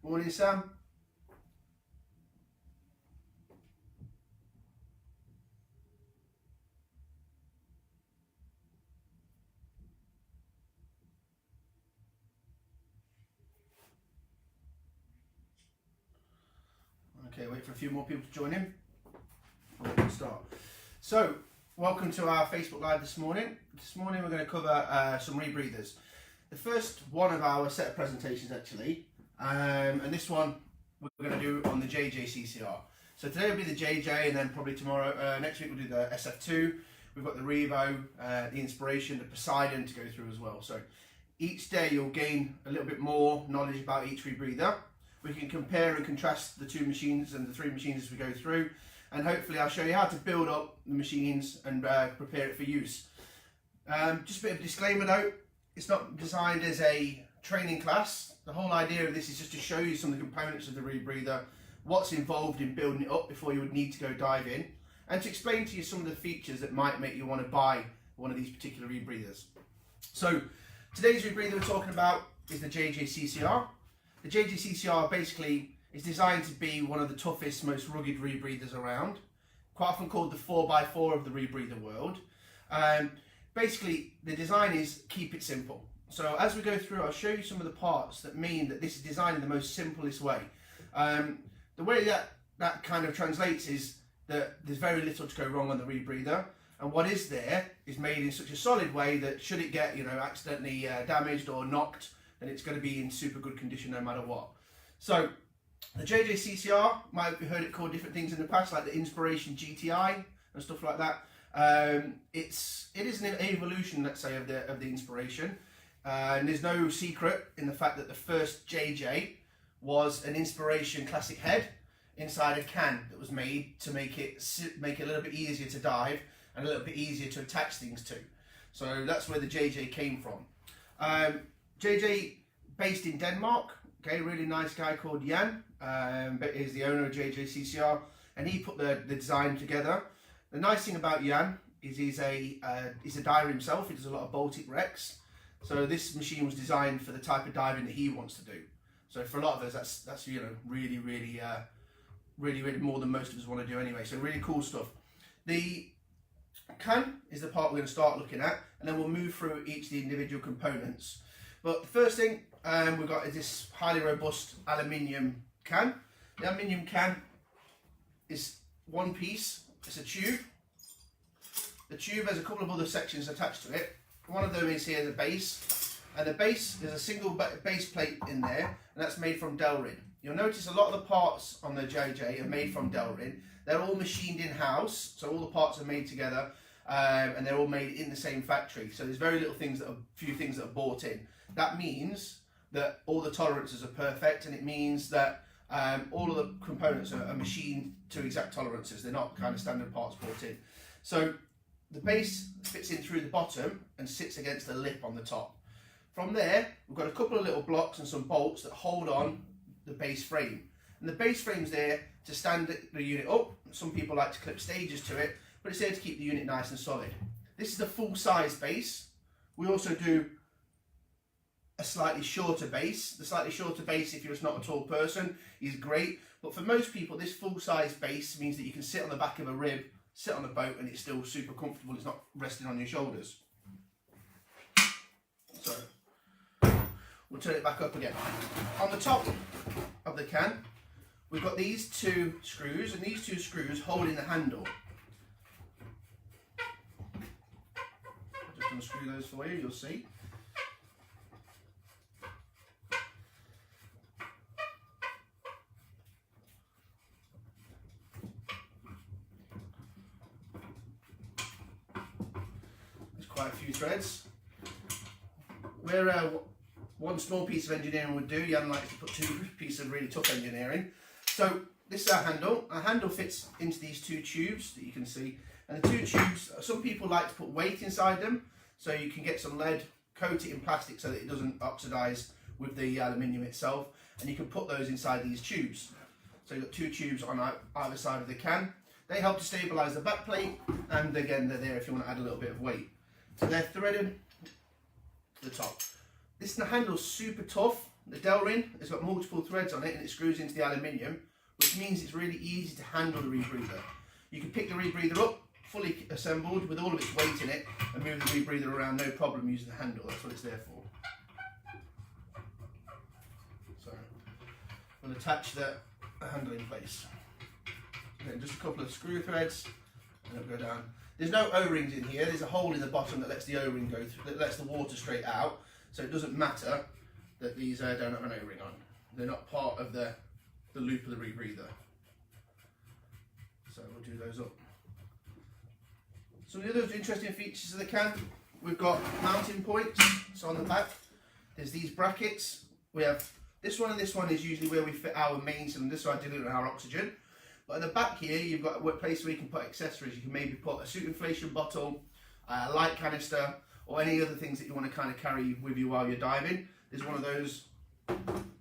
Morning, Sam. Okay, wait for a few more people to join in. We're going to start. So, welcome to our Facebook Live this morning. This morning we're going to cover some rebreathers. The first one of our set of presentations actually, and this one we're going to do on the JJ CCR. So today will be the JJ, and then probably tomorrow, next week we'll do the SF2. We've got the Revo, the Inspiration, the Poseidon to go through as well. So each day you'll gain a little bit more knowledge about each rebreather. We can compare and contrast the two machines and the three machines as we go through, and hopefully I'll show you how to build up the machines and prepare it for use. Just a bit of a disclaimer though, it's not designed as a training class. The whole idea of this is just to show you some of the components of the rebreather, what's involved in building it up before you would need to go dive in, and to explain to you some of the features that might make you want to buy one of these particular rebreathers. So today's rebreather we're talking about is the JJ CCR. The JJ CCR basically is designed to be one of the toughest, most rugged rebreathers around, quite often called the 4x4 of the rebreather world. Basically, the design is keep it simple. So as we go through, I'll show you some of the parts that mean that this is designed in the most simplest way. The way that kind of translates is that there's very little to go wrong on the rebreather, and what is there is made in such a solid way that should it get accidentally damaged or knocked, then it's going to be in super good condition no matter what. So the JJ CCR, might have heard it called different things in the past, like the Inspiration GTI and stuff like that. It is an evolution, let's say, of the Inspiration, and there's no secret in the fact that the first JJ was an Inspiration classic head inside a can that was made to make it a little bit easier to dive and a little bit easier to attach things to. So that's where the JJ came from. JJ based in Denmark, okay, really nice guy called Jan, but he's the owner of JJ CCR, and he put the design together. The nice thing about Jan is he's a diver himself. He does a lot of Baltic wrecks, so this machine was designed for the type of diving that he wants to do. So for a lot of us, that's really more than most of us want to do anyway. So really cool stuff. The can is the part we're going to start looking at, and then we'll move through each of the individual components. But the first thing we've got is this highly robust aluminium can. The aluminium can is one piece, it's a tube. The tube has a couple of other sections attached to it. One of them is here the base, and the base, there's a single base plate in there, and that's made from Delrin. You'll notice a lot of the parts on the JJ are made from Delrin. They're all machined in-house, so all the parts are made together, and they're all made in the same factory. So there's very few things that are bought in. That means that all the tolerances are perfect, and it means that all of the components are machined to exact tolerances. They're not kind of standard parts brought in. So the base fits in through the bottom and sits against the lip on the top. From there, we've got a couple of little blocks and some bolts that hold on the base frame. And the base frame's there to stand the unit up. Some people like to clip stages to it, but it's there to keep the unit nice and solid. This is the full size base. We also do a slightly shorter base. The slightly shorter base, if you're just not a tall person, is great. But for most people, this full-size base means that you can sit on the back of a rib, sit on the boat, and it's still super comfortable. It's not resting on your shoulders. So we'll turn it back up again. On the top of the can, we've got these two screws, and these two screws hold in the handle. I'll just unscrew those for you, you'll see. Quite a few threads. Where one small piece of engineering would do, Jan likes to put two pieces of really tough engineering. So this is our handle. Our handle fits into these two tubes that you can see, and the two tubes, some people like to put weight inside them, so you can get some lead, coat it in plastic so that it doesn't oxidize with the aluminium itself, and you can put those inside these tubes. So you've got two tubes on either side of the can. They help to stabilize the back plate, and again they're there if you want to add a little bit of weight. So they're threaded to the top. This handle's super tough. the dowel ring has got multiple threads on it and it screws into the aluminium, which means it's really easy to handle the rebreather. You can pick the rebreather up, fully assembled, with all of its weight in it, and move the rebreather around no problem using the handle. That's what it's there for. So, we'll attach the handle in place. Then just a couple of screw threads, and it'll go down. There's no O-rings in here. There's a hole in the bottom that lets the O-ring go through, that lets the water straight out. So it doesn't matter that these don't have an O-ring on. They're not part of the loop of the rebreather. So we'll do those up. Some of the other interesting features of the can, we've got mounting points. So on the back, there's these brackets. We have this one and this one is usually where we fit our main cylinder, so I dilute our oxygen. But at the back here, you've got a place where you can put accessories. You can maybe put a suit inflation bottle, a light canister, or any other things that you want to kind of carry with you while you're diving. There's one of those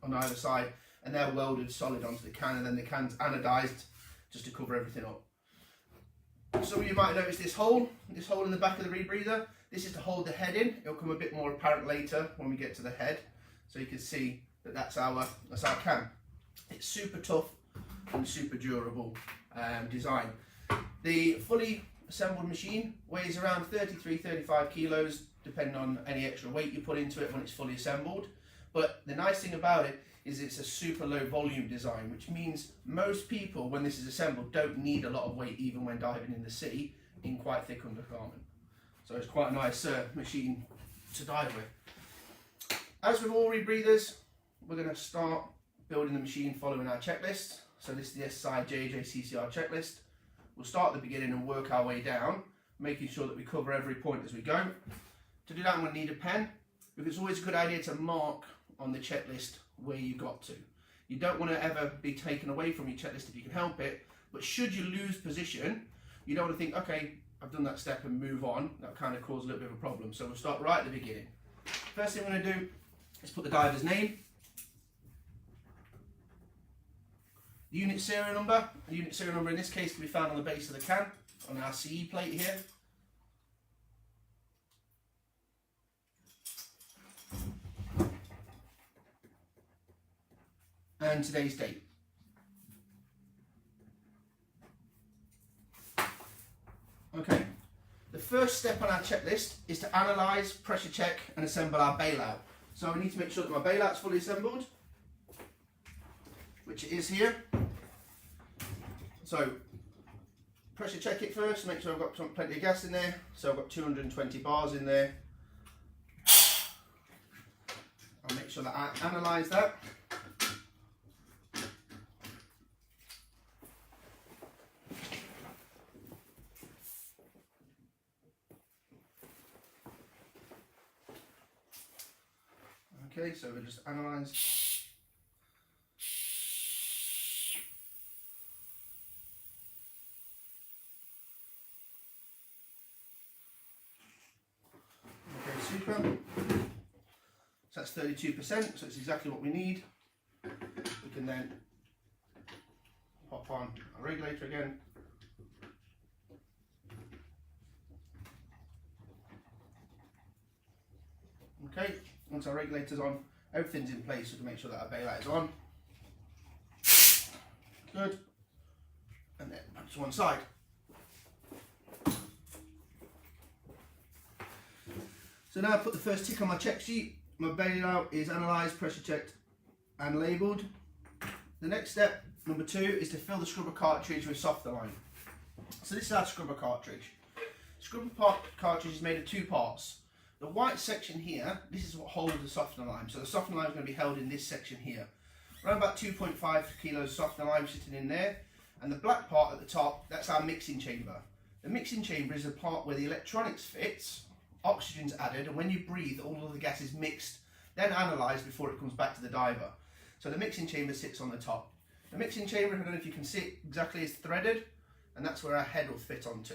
on either side, and they're welded solid onto the can, and then the can's anodized just to cover everything up. Some of you might notice this hole in the back of the rebreather. This is to hold the head in. It'll come a bit more apparent later when we get to the head, so you can see that that's our can. It's super tough and super durable design. The fully assembled machine weighs around 33-35 kilos, depending on any extra weight you put into it when it's fully assembled. But the nice thing about it is it's a super low volume design, which means most people, when this is assembled, don't need a lot of weight even when diving in the sea in quite thick undergarment. So it's quite a nice machine to dive with. As with all rebreathers, we're going to start building the machine following our checklist. So this is the JJ CCR checklist. We'll start at the beginning and work our way down, making sure that we cover every point as we go. To do that, I'm going to need a pen, because it's always a good idea to mark on the checklist where you got to. You don't want to ever be taken away from your checklist if you can help it, but should you lose position, you don't want to think, okay, I've done that step and move on. That kind of cause a little bit of a problem. So we'll start right at the beginning. First thing we're going to do is put the diver's name, the unit serial number. The unit serial number in this case can be found on the base of the can, on our CE plate here. And today's date. Okay, the first step on our checklist is to analyse, pressure check and assemble our bailout. So I need to make sure that my bailout's fully assembled, which it is here. So pressure check it first, make sure I've got plenty of gas in there. So I've got 220 bars in there. I'll make sure that I analyse that. Okay, so we'll just analyse. Okay, super. So that's 32%, so it's exactly what we need. We can then pop on our regulator again. Okay, once our regulator's on, everything's in place, so we can make sure that our bailout is on. Good. And then back to one side. So now I put the first tick on my check sheet. My bailout is analysed, pressure checked and labelled. The next step, number 2, is to fill the scrubber cartridge with Softalign. So this is our scrubber cartridge. Scrubber cartridge is made of 2 parts. The white section here, this is what holds the softener lime. So the softener lime is going to be held in this section here. Around about 2.5 kilos of softener lime sitting in there. And the black part at the top, that's our mixing chamber. The mixing chamber is the part where the electronics fits, oxygen's added, and when you breathe, all of the gas is mixed, then analysed before it comes back to the diver. So the mixing chamber sits on the top. The mixing chamber, I don't know if you can see it exactly, is threaded, and that's where our head will fit onto.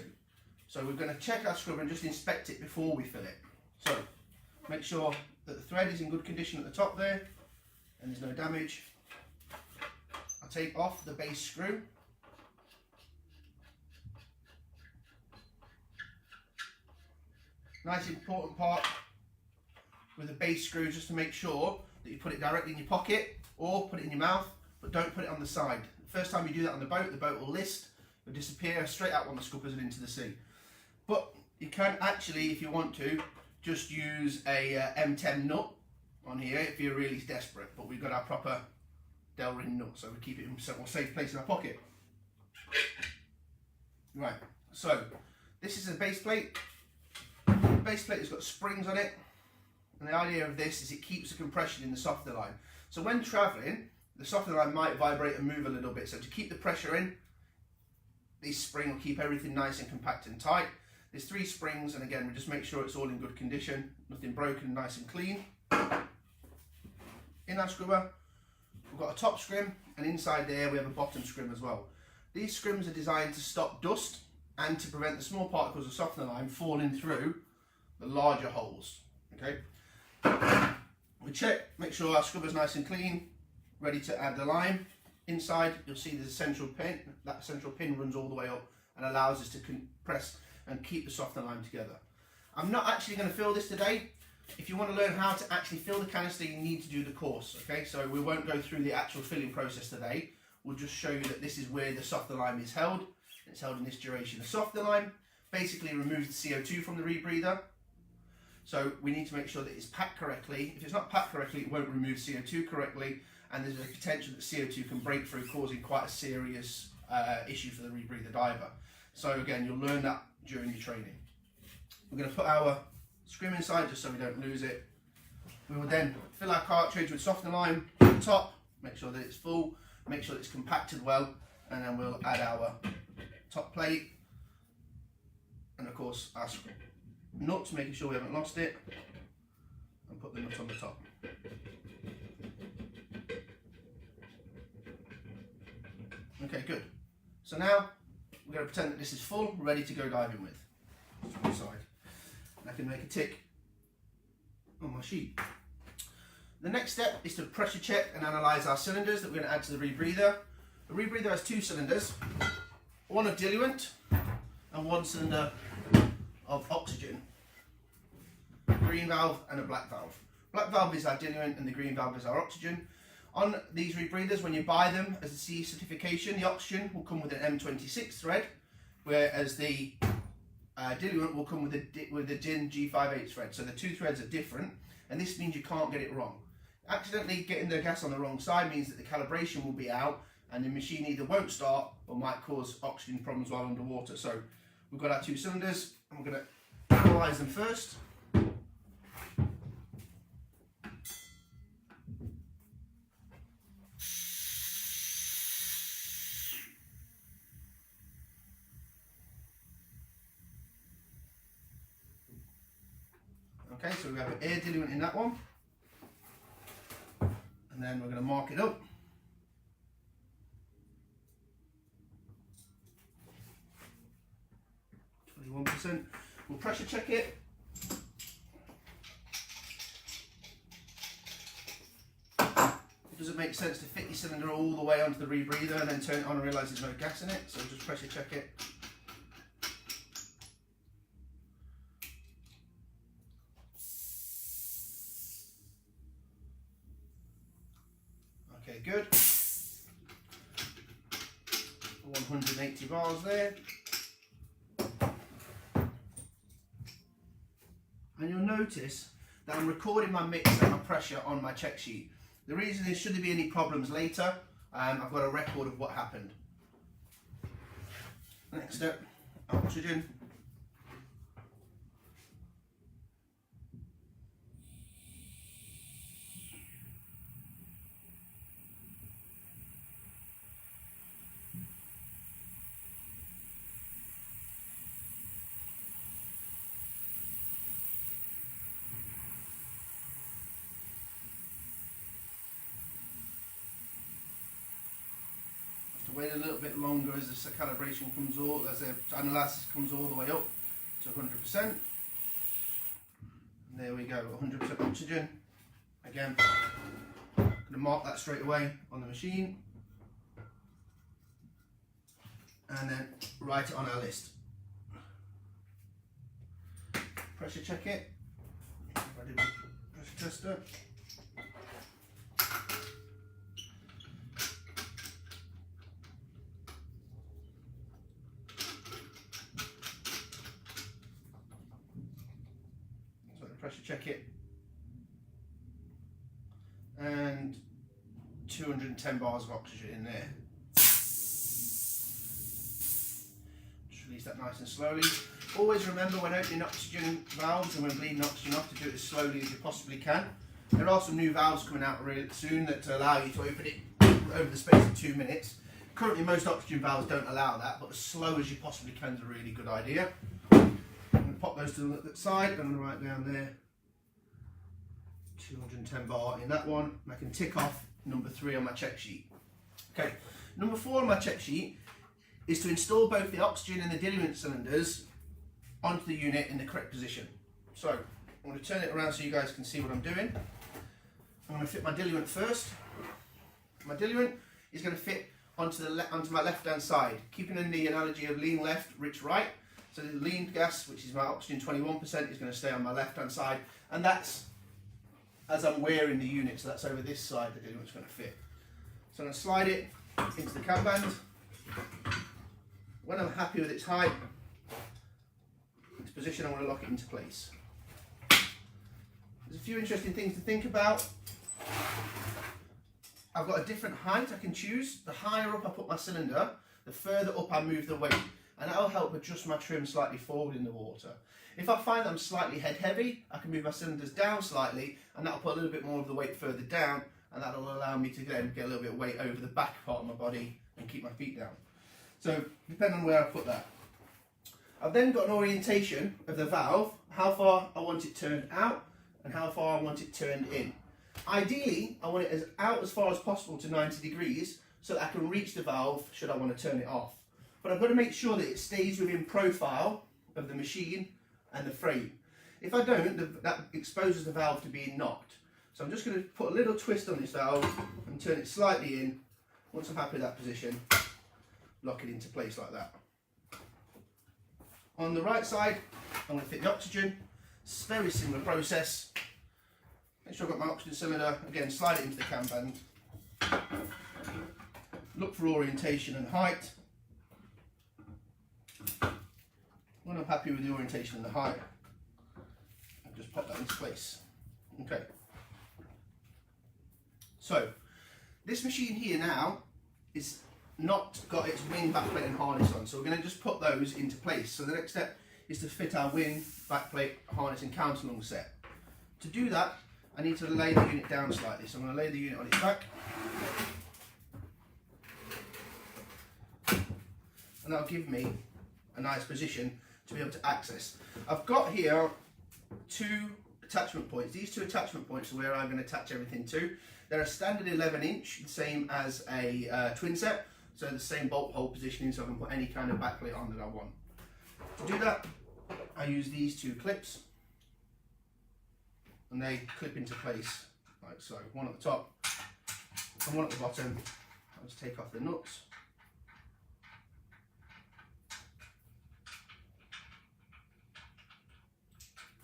So we're going to check our scrubber and just inspect it before we fill it. So, make sure that the thread is in good condition at the top there, and there's no damage. I'll take off the base screw. Nice important part with the base screw, just to make sure that you put it directly in your pocket or put it in your mouth, but don't put it on the side. The first time you do that on the boat will list, it'll disappear straight out on the scuppers and into the sea. But you can actually, if you want to, just use a M10 nut on here if you're really desperate, but we've got our proper Delrin nut, so we keep it in a safe place in our pocket. Right, so this is a base plate. The base plate has got springs on it, and the idea of this is it keeps the compression in the softener line. So when travelling, the softener line might vibrate and move a little bit, so to keep the pressure in, this spring will keep everything nice and compact and tight. There's 3 springs, and again, we just make sure it's all in good condition, nothing broken, nice and clean. In our scrubber, we've got a top scrim, and inside there we have a bottom scrim as well. These scrims are designed to stop dust and to prevent the small particles of softener line falling through the larger holes. Okay. We check, make sure our scrubber's nice and clean, ready to add the lime. Inside, you'll see there's a central pin. That central pin runs all the way up and allows us to compress and keep the softener lime together. I'm not actually going to fill this today. If you want to learn how to actually fill the canister, you need to do the course. Okay, so we won't go through the actual filling process today. We'll just show you that this is where the softener lime is held. It's held in this duration. The softener lime basically removes the CO2 from the rebreather. So we need to make sure that it's packed correctly. If it's not packed correctly, it won't remove CO2 correctly, and there's a potential that CO2 can break through, causing quite a serious issue for the rebreather diver. So again, you'll learn that during your training. We're going to put our scrim inside just so we don't lose it. We will then fill our cartridge with softener lime at the top, make sure that it's full, make sure that it's compacted well, and then we'll add our top plate and of course our nuts, making sure we haven't lost it, and put the nut on the top. Okay, good. So now we're going to pretend that this is full, ready to go diving with. Just one side. And I can make a tick on my sheet. The next step is to pressure check and analyse our cylinders that we're going to add to the rebreather. The rebreather has 2 cylinders, one of diluent and 1 cylinder of oxygen. Green valve and a black valve. Black valve is our diluent and the green valve is our oxygen. On these rebreathers, when you buy them as a CE certification, the oxygen will come with an M26 thread, whereas the diluent will come with a DIN G58 thread. So the 2 threads are different, and this means you can't get it wrong. Accidentally getting the gas on the wrong side means that the calibration will be out, and the machine either won't start or might cause oxygen problems while underwater. So we've got our 2 cylinders, and we're going to analyse them first. Okay, so we have an air diluent in that one, and then we're going to mark it up. We'll pressure check it. It doesn't make sense to fit your cylinder all the way onto the rebreather and then turn it on and realise there's no gas in it, so just pressure check it. Okay, good. 180 bars there. And you'll notice that I'm recording my mix and my pressure on my check sheet. The reason is, should there be any problems later, I've got a record of what happened. Next step, oxygen. Wait a little bit longer as the calibration comes all, as the analysis comes all the way up to 100%. And there we go, 100% oxygen. Again, I'm going to mark that straight away on the machine, and then write it on our list. Pressure check it. Ready with pressure tester. pressure check it. And 210 bars of oxygen in there. Just release that nice and slowly. Always remember when opening oxygen valves and when bleeding oxygen off to do it as slowly as you possibly can. There are some new valves coming out really soon that allow you to open it over the space of 2 minutes. Currently most oxygen valves don't allow that, but as slow as you possibly can is a really good idea. I'm going to pop those to the side, I'm going to write down there 210 bar in that one, and I can tick off number 3 on my check sheet. Okay, number 4 on my check sheet is to install both the oxygen and the diluent cylinders onto the unit in the correct position. So I'm going to turn it around so you guys can see what I'm doing. I'm going to fit my diluent first. My diluent is going to fit onto my left hand side, keeping in the analogy of lean left, rich right. So the lean gas, which is my oxygen 21%, is going to stay on my left hand side, and that's as I'm wearing the unit, so that's over this side the diluent's going to fit. So I'm going to slide it into the cam band. When I'm happy with its height, its position, I'm going to lock it into place. There's a few interesting things to think about. I've got a different height I can choose. The higher up I put my cylinder, the further up I move the weight, and that'll help adjust my trim slightly forward in the water. If I find that I'm slightly head heavy, I can move my cylinders down slightly, and that'll put a little bit more of the weight further down, and that'll allow me to then get a little bit of weight over the back part of my body and keep my feet down. So depending on where I put that. I've then got an orientation of the valve, how far I want it turned out and how far I want it turned in. Ideally, I want it out as far as possible to 90 degrees so that I can reach the valve should I want to turn it off. But I've got to make sure that it stays within profile of the machine and the frame. If I don't, that exposes the valve to being knocked. So I'm just going to put a little twist on this valve and turn it slightly in. Once I'm happy with that position, lock it into place like that. On the right side, I'm going to fit the oxygen. It's a very similar process. Make sure I've got my oxygen cylinder, again slide it into the cam band. Look for orientation and height. When I'm happy with the orientation and the height, I'll just pop that into place. Okay. So, this machine here now is not got its wing, backplate and harness on, so we're going to just put those into place. So the next step is to fit our wing, backplate, harness and counterlung set. To do that, I need to lay the unit down slightly, so I'm going to lay the unit on its back. And that'll give me a nice position to be able to access. I've got here 2 attachment points. These 2 attachment points are where I'm going to attach everything to. They're a standard 11-inch, the same as a twin set, so the same bolt hole positioning, so I can put any kind of backplate on that I want. To do that, I use these 2 clips, and they clip into place like so. One at the top and one at the bottom. I'll just take off the nuts.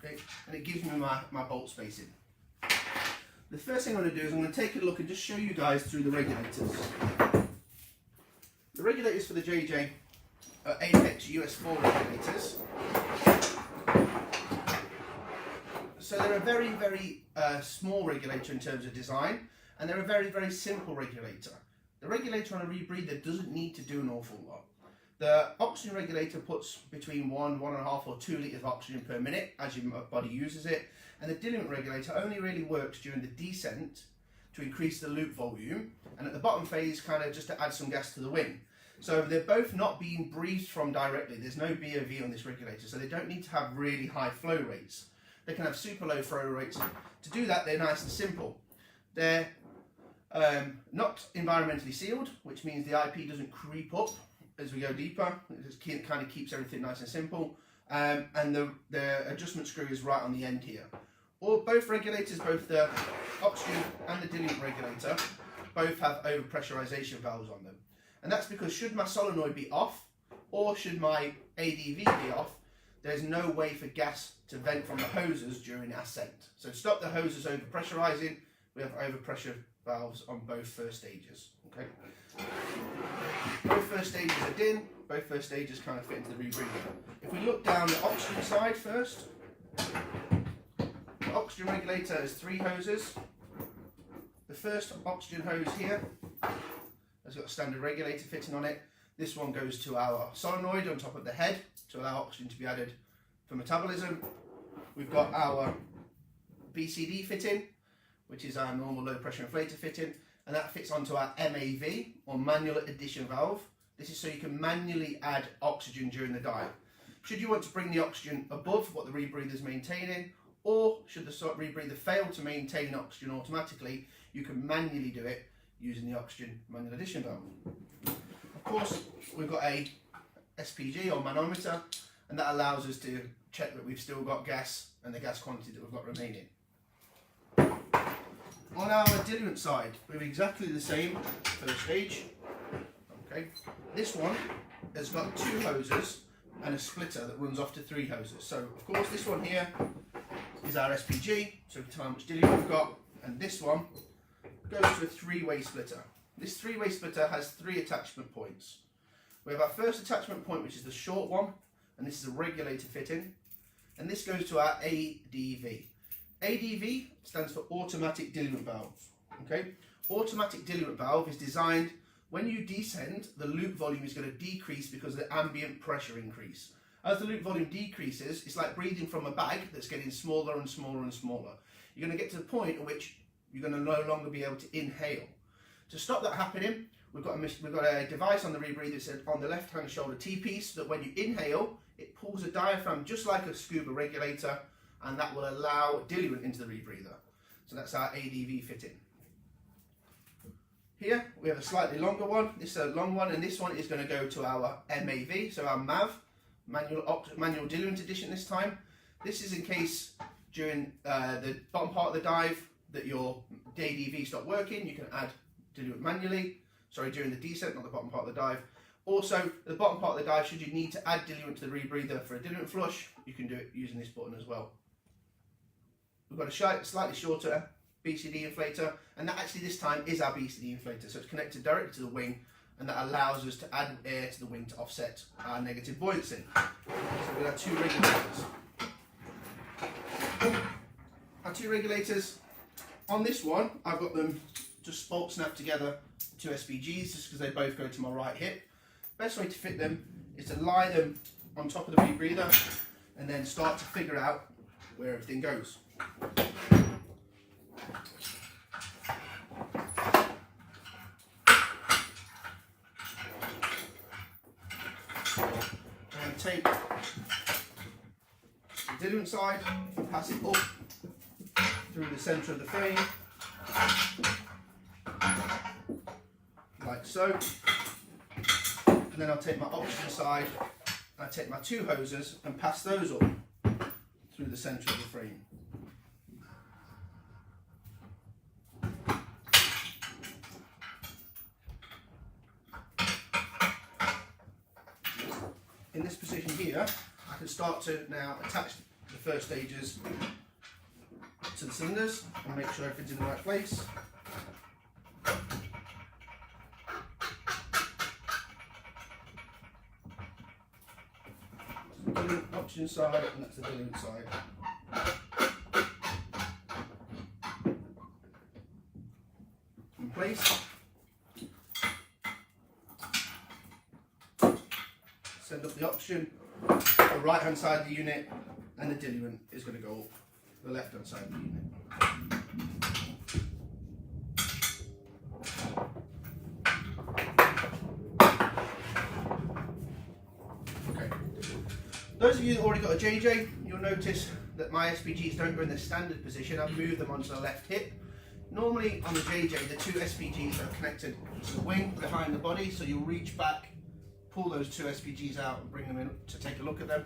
Okay, and it gives me my bolt spacing. The first thing I'm going to do is I'm going to take a look and just show you guys through the regulators. The regulators for the JJ are Apex US4 regulators. So they're a very, very small regulator in terms of design, and they're a very, very simple regulator. The regulator on a rebreather doesn't need to do an awful lot. The oxygen regulator puts between 1.5 or 2 litres of oxygen per minute as your body uses it, and the diluent regulator only really works during the descent to increase the loop volume, and at the bottom phase kind of just to add some gas to the wing. So they're both not being breathed from directly. There's no BOV on this regulator, so they don't need to have really high flow rates. They can have super low flow rates. To do that, they're nice and simple. They're not environmentally sealed, which means the IP doesn't creep up as we go deeper. It just kind of keeps everything nice and simple. And the adjustment screw is right on the end here. Both regulators, both the oxygen and the diluent regulator, both have overpressurization valves on them. And that's because should my solenoid be off, or should my ADV be off, there's no way for gas to vent from the hoses during ascent. So to stop the hoses overpressurizing, we have overpressure valves on both first stages. Okay. Both first stages are DIN, both first stages kind of fit into the rebreather. If we look down the oxygen side first, The oxygen regulator has 3 hoses. The first oxygen hose here has got a standard regulator fitting on it. This one goes to our solenoid on top of the head to allow oxygen to be added for metabolism. We've got our BCD fitting, which is our normal low pressure inflator fitting, and that fits onto our MAV, or manual addition valve. This is so you can manually add oxygen during the dive. Should you want to bring the oxygen above what the rebreather is maintaining, or should the rebreather fail to maintain oxygen automatically, you can manually do it using the oxygen manual addition valve. Of course, we've got a SPG or manometer, and that allows us to check that we've still got gas and the gas quantity that we've got remaining. On our diluent side, we have exactly the same first stage. Okay, this one has got 2 hoses and a splitter that runs off to 3 hoses. So of course this one here is our SPG, so we can tell how much diluent we've got, and this one goes to a 3-way splitter. This 3-way splitter has 3 attachment points. We have our first attachment point, which is the short one, and this is a regulator fitting, and this goes to our ADV. ADV stands for automatic diluent valve. Okay, automatic diluent valve is designed when you descend, the loop volume is going to decrease because of the ambient pressure increase. As the loop volume decreases, it's like breathing from a bag that's getting smaller and smaller and smaller. You're going to get to the point at which you're going to no longer be able to inhale. To stop that happening, we've got a device on the rebreather that says on the left-hand shoulder T-piece, that when you inhale, it pulls a diaphragm just like a scuba regulator, and that will allow diluent into the rebreather. So that's our ADV fitting. Here we have a slightly longer one. This is a long one, and this one is going to go to our MAV, so our MAV, manual diluent addition this time. This is in case during the bottom part of the dive that your ADV stopped working, you can add diluent manually. Sorry, during the descent, not the bottom part of the dive. Also, the bottom part of the dive, should you need to add diluent to the rebreather for a diluent flush, you can do it using this button as well. We've got a slightly shorter BCD inflator, and that actually this time is our BCD inflator, so it's connected directly to the wing, and that allows us to add air to the wing to offset our negative buoyancy. So we've got our 2 regulators. Our 2 regulators, on this one, I've got them just bolt snapped together, 2 SPGs, just because they both go to my right hip. Best way to fit them is to lie them on top of the rebreather and then start to figure out where everything goes. And take the diluent side and pass it up through the centre of the frame, like so. And then I'll take my oxygen side, and I take my 2 hoses and pass those up through the centre of the frame. In this position here, I can start to now attach the first stages to the cylinders and make sure everything's in the right place. The oxygen side, and that's the diluent side. In place. Send up the oxygen, the right hand side of the unit, and the diluent is going to go up the left hand side of the unit. Okay. Those of you that already got a JJ, you'll notice that my SPGs don't go in the standard position. I've moved them onto the left hip. Normally on the JJ, the 2 SPGs are connected to the wing behind the body, so you'll reach back, pull those 2 SPGs out and bring them in to take a look at them.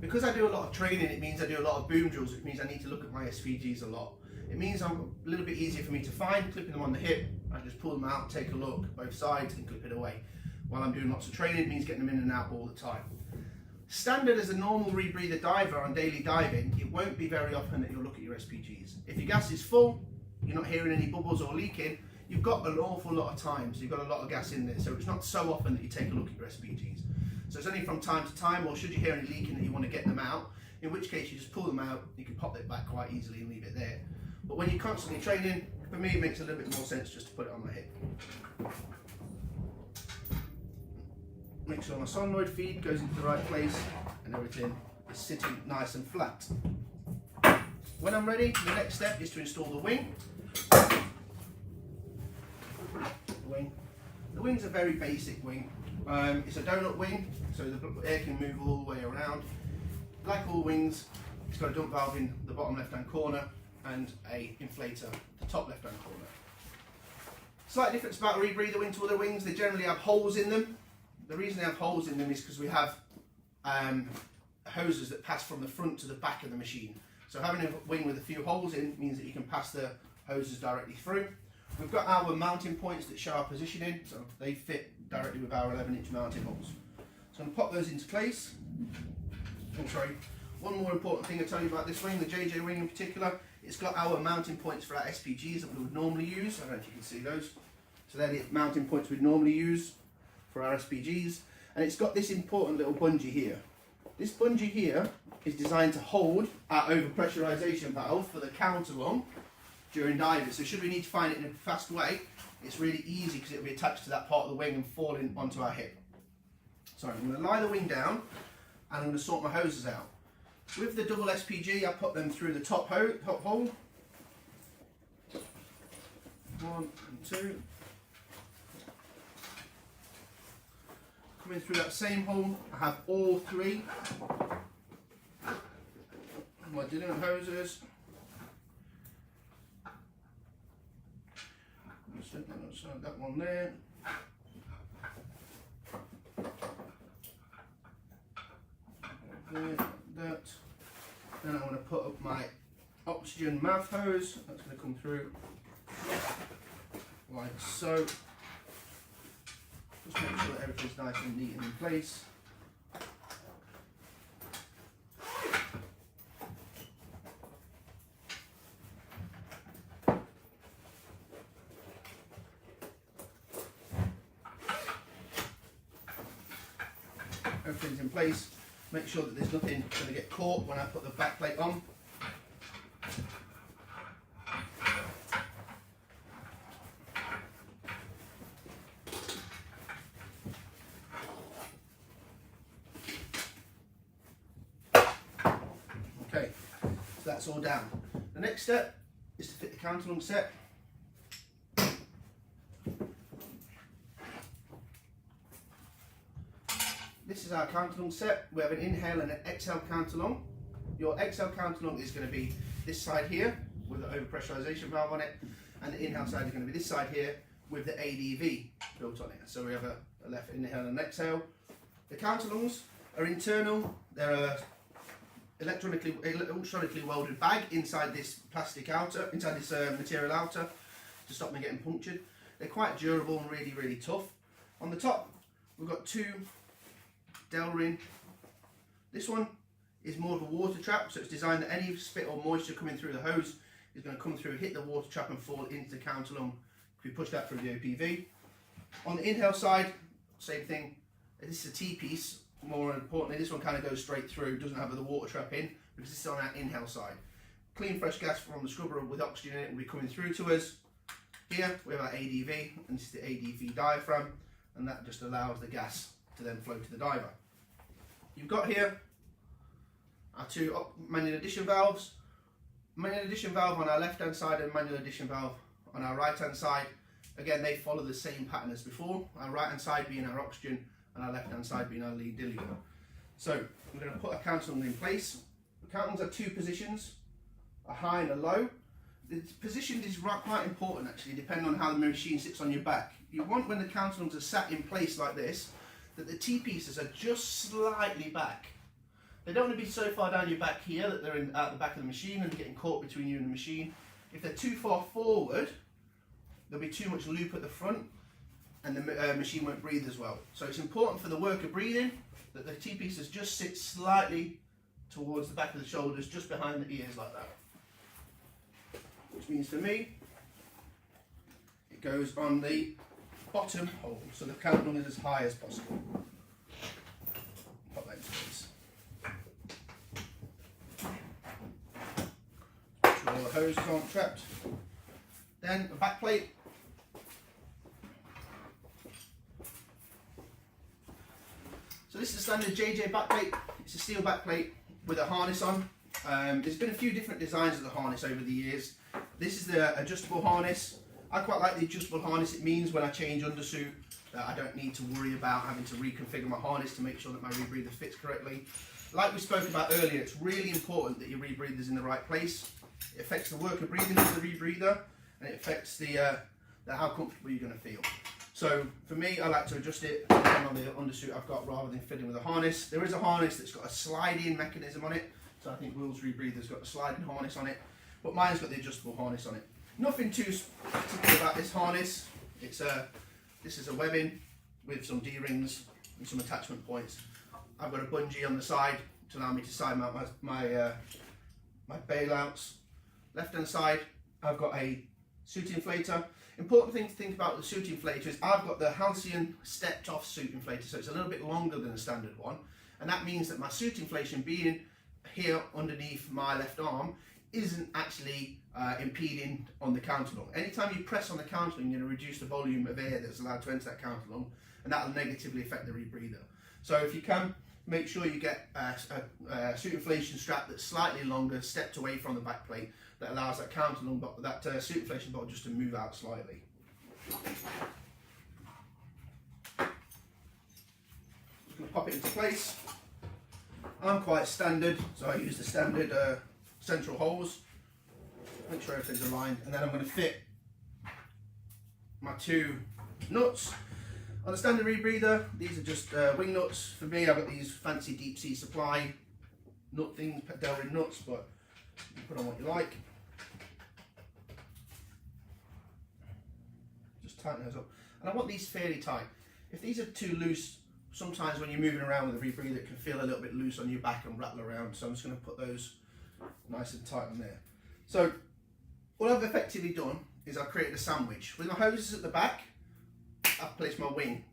Because I do a lot of training, it means I do a lot of boom drills, which means I need to look at my SPGs a lot. It means I'm a little bit easier for me to find, clipping them on the hip. I just pull them out, take a look, both sides, and clip it away. While I'm doing lots of training, it means getting them in and out all the time. Standard as a normal rebreather diver on daily diving, it won't be very often that you'll look at your SPGs. If your gas is full, you're not hearing any bubbles or leaking, you've got an awful lot of time, so you've got a lot of gas in there, so it's not so often that you take a look at your SPGs. So it's only from time to time, or should you hear any leaking that you want to get them out, in which case you just pull them out, you can pop it back quite easily and leave it there. But when you're constantly training, for me it makes a little bit more sense just to put it on my hip. Make sure my solenoid feed goes into the right place and everything is sitting nice and flat. When I'm ready, the next step is to install the wing. The wing's a very basic wing. It's a donut wing, so the air can move all the way around. Like all wings, it's got a dump valve in the bottom left-hand corner and a inflator, the top left-hand corner. Slight difference about a rebreather wing to other wings, they generally have holes in them. The reason they have holes in them is because we have hoses that pass from the front to the back of the machine. So having a wing with a few holes in means that you can pass the hoses directly through. We've got our mounting points that show our positioning, so they fit directly with our 11-inch mounting holes. So I'm going to pop those into place. Oh, sorry. One more important thing to tell you about this wing, the JJ wing in particular, it's got our mounting points for our SPGs that we would normally use. I don't know if you can see those. So they're the mounting points we'd normally use for our SPGs. And it's got this important little bungee here. This bungee here is designed to hold our overpressurization valve for the counter-lung during diving. So should we need to find it in a fast way, it's really easy because it'll be attached to that part of the wing and falling onto our hip. So I'm going to lie the wing down and I'm going to sort my hoses out. With the double SPG, I put them through the top hole. 1 and 2. Coming through that same hole, I have all 3 of my diluent hoses. That one there. That. Then I'm going to put up my oxygen mouth hose. That's going to come through like so. Just make sure that everything's nice and neat and in place. Everything's in place. Make sure that there's nothing going to get caught when I put the back plate on. Okay, so that's all down. The next step is to fit the counter-lung set. This is our counter-lung set. We have an inhale and an exhale counter-lung. Your exhale counter-lung is going to be this side here with the overpressurization valve on it, and the inhale side is going to be this side here with the ADV built on it. So we have a left inhale and an exhale. The counter-lungs are internal. They're a ultrasonically welded bag inside this plastic outer, inside this material outer to stop them getting punctured. They're quite durable and really, really tough. On the top, we've got 2 Delrin. This one is more of a water trap, so it's designed that any spit or moisture coming through the hose is going to come through, hit the water trap and fall into the counter-lung if we push that through the OPV. On the inhale side, same thing. This is a T-piece. More importantly, this one kind of goes straight through, doesn't have the water trap in, because this is on our inhale side. Clean fresh gas from the scrubber with oxygen in it will be coming through to us. Here we have our ADV, and this is the ADV diaphragm, and that just allows the gas to then flow to the diver. You've got here our 2 manual addition valves. Manual addition valve on our left hand side and manual addition valve on our right hand side. Again, they follow the same pattern as before, our right hand side being our oxygen and our left hand side being our lead diluent. So we're going to put a counter-lung in place. The counter-lungs have 2 positions, a high and a low. The position is quite important actually, depending on how the machine sits on your back. You want, when the counter-lungs are sat in place like this, that the T-pieces are just slightly back. They don't want to be so far down your back here that they're at the back of the machine and getting caught between you and the machine. If they're too far forward, there'll be too much loop at the front and the machine won't breathe as well. So it's important for the worker breathing that the T-pieces just sit slightly towards the back of the shoulders, just behind the ears like that. Which means for me, it goes on the bottom hole, so the counter-lung is as high as possible. Pop that into place. hoses aren't trapped. Then a back plate. So this is a standard JJ back plate. It's a steel back plate with a harness on. There's been a few different designs of the harness over the years. This is the adjustable harness. I quite like the adjustable harness. It means when I change undersuit that I don't need to worry about having to reconfigure my harness to make sure that my rebreather fits correctly. Like we spoke about earlier, it's really important that your rebreather's in the right place. It affects the work of breathing into the rebreather, and it affects the how comfortable you're going to feel. So for me, I like to adjust it on the undersuit I've got rather than fiddling with a harness. There is a harness that's got a sliding mechanism on it. So I think Will's rebreather's got a sliding harness on it, but mine's got the adjustable harness on it. Nothing too particular about this harness. This is a webbing with some D-rings and some attachment points. I've got a bungee on the side to allow me to side mount my bailouts. Left hand side, I've got a suit inflator. Important thing to think about the suit inflator is I've got the Halcyon stepped off suit inflator, so it's a little bit longer than a standard one, and that means that my suit inflation being here underneath my left arm isn't actually impeding on the counter lung. Anytime you press on the counter lung, you're going to reduce the volume of air that's allowed to enter that counter lung, and that will negatively affect the rebreather. So if you can, make sure you get a suit inflation strap that's slightly longer, stepped away from the back plate, that allows that counter lung, that suit inflation bottle just to move out slightly. Just going to pop it into place. I'm quite standard, so I use the standard central holes. Make sure everything's aligned, and then I'm going to fit my two nuts. On the standard rebreather, these are just wing nuts. For me, I've got these fancy deep sea supply nut things, Delrin nuts, but you put on what you like. Just tighten those up. And I want these fairly tight. If these are too loose, sometimes when you're moving around with a rebreather, it can feel a little bit loose on your back and rattle around. So I'm just going to put those nice and tight on there. So what I've effectively done is I've created a sandwich. With my hoses at the back, I've placed my wing.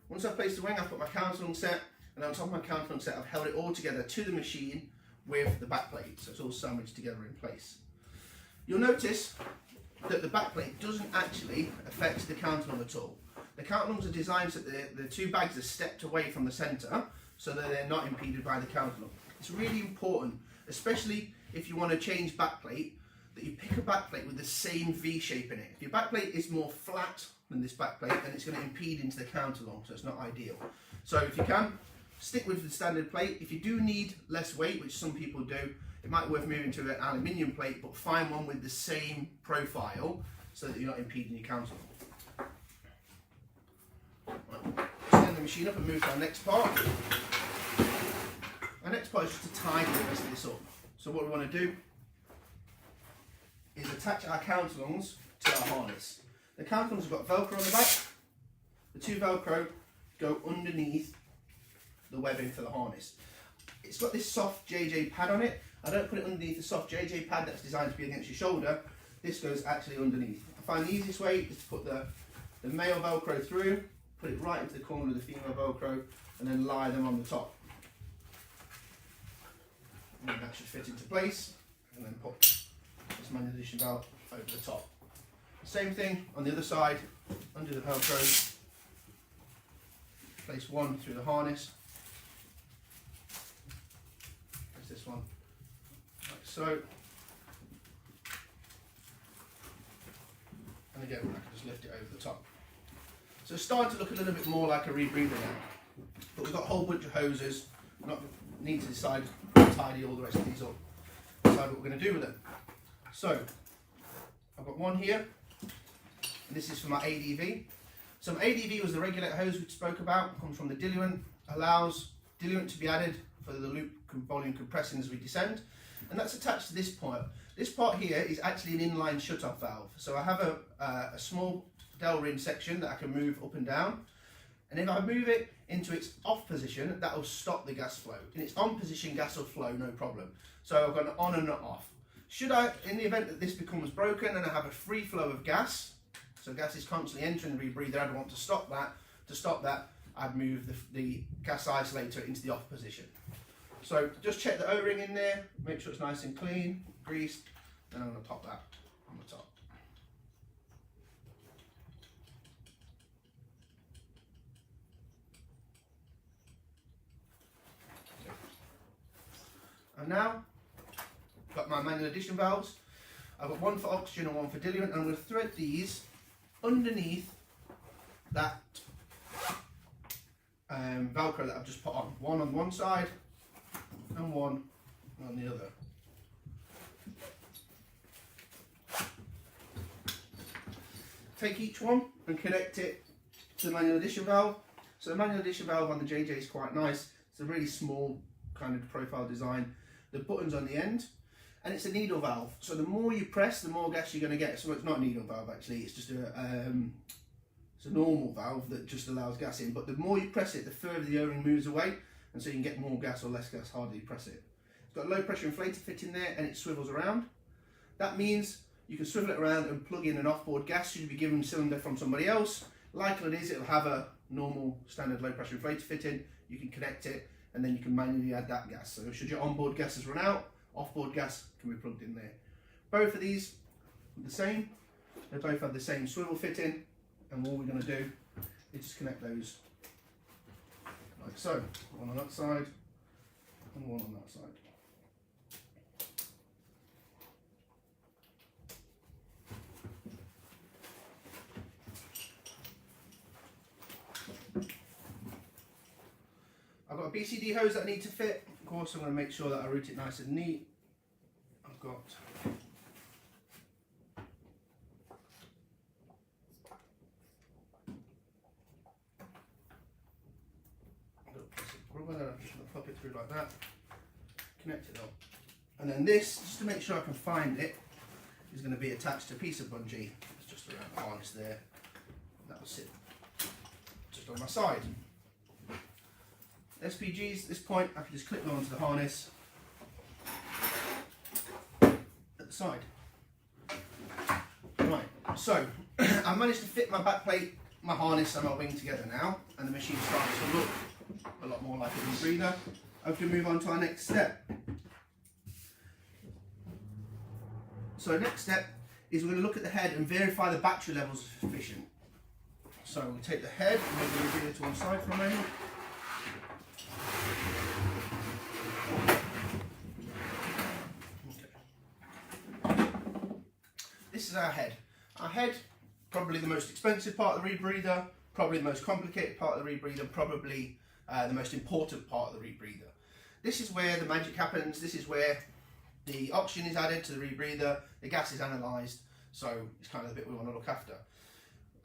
Once I've placed the wing, I've put my counter lung set, and on top of my counter lung set, I've held it all together to the machine with the back plate, so it's all sandwiched together in place. You'll notice that the back plate doesn't actually affect the counter lung at all. The counter lungs are designed so that the two bags are stepped away from the centre so that they're not impeded by the counter lung. It's really important, especially if you want to change back plate, that you pick a back plate with the same V shape in it. If your back plate is more flat than this back plate, then it's going to impede into the counter lung, so it's not ideal. So if you can, stick with the standard plate. If you do need less weight, which some people do, it might be worth moving to an aluminium plate, but find one with the same profile so that you're not impeding your counter lung. Right. Stand the machine up and move to our next part. Our next part is just to tidy the rest of this up. So what we want to do is attach our counter lungs to our harness. The counter lungs have got Velcro on the back. The two Velcro go underneath the webbing for the harness. It's got this soft JJ pad on it. I don't put it underneath the soft JJ pad that's designed to be against your shoulder. This goes actually underneath. I find the easiest way is to put the male Velcro through, put it right into the corner of the female Velcro, and then lie them on the top. And that should fit into place, and then put this manual addition belt over the top. Same thing on the other side, under the Velcro. Place one through the harness. Place this one like so. And again, I can just lift it over the top. So it's starting to look a little bit more like a rebreather now. But we've got a whole bunch of hoses. We're not need to decide to tidy all the rest of these up. Decide what we're going to do with them. So I've got one here, and this is for my ADV. So my ADV was the regulator hose we spoke about. It comes from the diluent, allows diluent to be added for the loop volume compressing as we descend, and that's attached to this part. This part here is actually an inline shut-off valve. So I have a small Delrin section that I can move up and down, and if I move it into its off position, that will stop the gas flow. In its on position, gas will flow, no problem. So I've got an on and an off. Should I, in the event that this becomes broken and I have a free flow of gas, so gas is constantly entering the rebreather, I'd want to stop that. To stop that, I'd move the gas isolator into the off position. So just check the O-ring in there, make sure it's nice and clean, greased. Then I'm going to pop that on the top. Okay. And now, got my manual addition valves. I've got one for oxygen and one for diluent, and I'm going to thread these underneath that Velcro that I've just put on. One on one side and one on the other. Take each one and connect it to the manual addition valve. So the manual addition valve on the JJ is quite nice. It's a really small kind of profile design. The button's on the end, and it's a needle valve. So the more you press, the more gas you're going to get. So it's not a needle valve actually. It's just it's a normal valve that just allows gas in. But the more you press it, the further the O-ring moves away, and so you can get more gas or less gas harder you press it. It's got a low pressure inflator fit in there, and it swivels around. That means you can swivel it around and plug in an off-board gas should you be given a cylinder from somebody else. Likely it is, it'll have a normal standard low pressure inflator fit in. You can connect it, and then you can manually add that gas. So should your onboard gases run out, off-board gas can be plugged in there. Both of these are the same. They both have the same swivel fit in, and all we're going to do is just connect those like so. One on that side and one on that side. I've got a BCD hose that I need to fit. Of course, I'm going to make sure that I route it nice and neat. I've got rubber that I'm just going to pop it through like that, connect it up. And then this, just to make sure I can find it, is going to be attached to a piece of bungee. It's just around the harness there. That will sit just on my side. SPGs, at this point, I can just clip them onto the harness at the side. Right, so I've managed to fit my back plate, my harness and my wing together now, and the machine starts to look a lot more like a rebreather. I can move on to our next step. So next step is we're going to look at the head and verify the battery levels are sufficient. So we'll take the head and move the rebreather to one side for a moment. This is our head. Our head, probably the most expensive part of the rebreather, probably the most complicated part of the rebreather, probably the most important part of the rebreather. This is where the magic happens. This is where the oxygen is added to the rebreather, the gas is analysed, so it's kind of the bit we want to look after.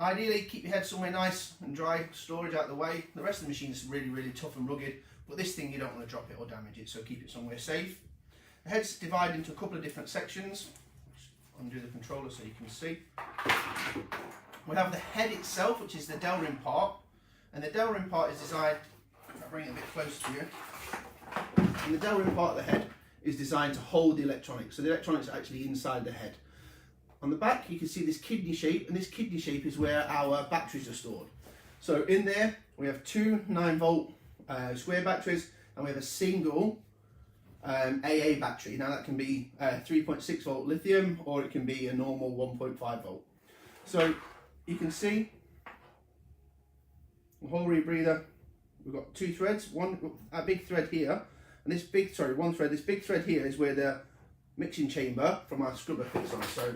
Ideally, keep your head somewhere nice and dry, storage out of the way. The rest of the machine is really, really tough and rugged, but this thing you don't want to drop it or damage it, so keep it somewhere safe. The head's divided into a couple of different sections. Undo the controller so you can see. We have the head itself, which is the Delrin part, and the Delrin part is designed, I'll bring it a bit closer to you, and the Delrin part of the head is designed to hold the electronics, so the electronics are actually inside the head. On the back you can see this kidney shape, and this kidney shape is where our batteries are stored. So in there we have two 9-volt square batteries, and we have a single AA battery. Now that can be 3.6 volt lithium, or it can be a normal 1.5 volt. So you can see the whole rebreather. We've got two threads, a big thread here, and this big, one thread. This big thread here is where the mixing chamber from our scrubber fits on. So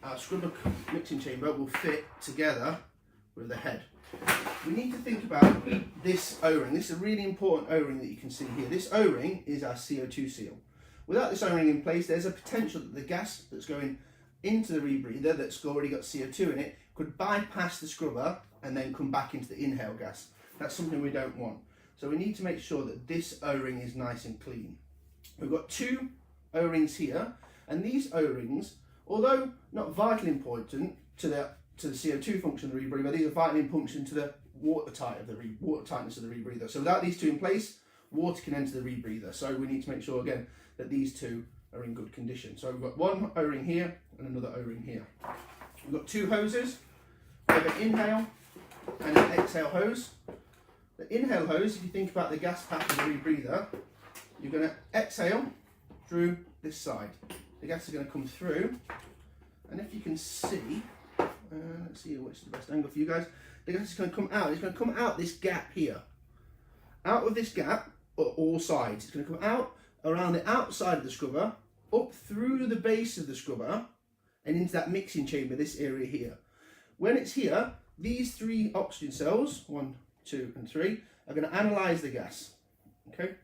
our scrubber mixing chamber will fit together with the head. We need to think about this O-ring. This is a really important O-ring that you can see here. This O-ring is our CO2 seal. Without this O-ring in place, there's a potential that the gas that's going into the rebreather that's already got CO2 in it could bypass the scrubber and then come back into the inhale gas. That's something we don't want. So we need to make sure that this O-ring is nice and clean. We've got two O-rings here, and these O-rings, although not vitally important to the CO2 function of the rebreather, these are vitally important to the watertight water tightness of the rebreather. So without these two in place, water can enter the rebreather. So we need to make sure again that these two are in good condition. So we've got one O-ring here and another O-ring here. We've got two hoses. We have an inhale and an exhale hose. The inhale hose, if you think about the gas pack of the rebreather, you're going to exhale through this side. the gas is going to come through, and if you can see, let's see which is the best angle for you guys, the gas is going to come out. It's going to come out this gap here. Out of this gap, at all sides. It's going to come out around the outside of the scrubber, up through the base of the scrubber, and into that mixing chamber, this area here. When it's here, these 3 oxygen cells, 1, 2 and 3, are going to analyse the gas. Okay,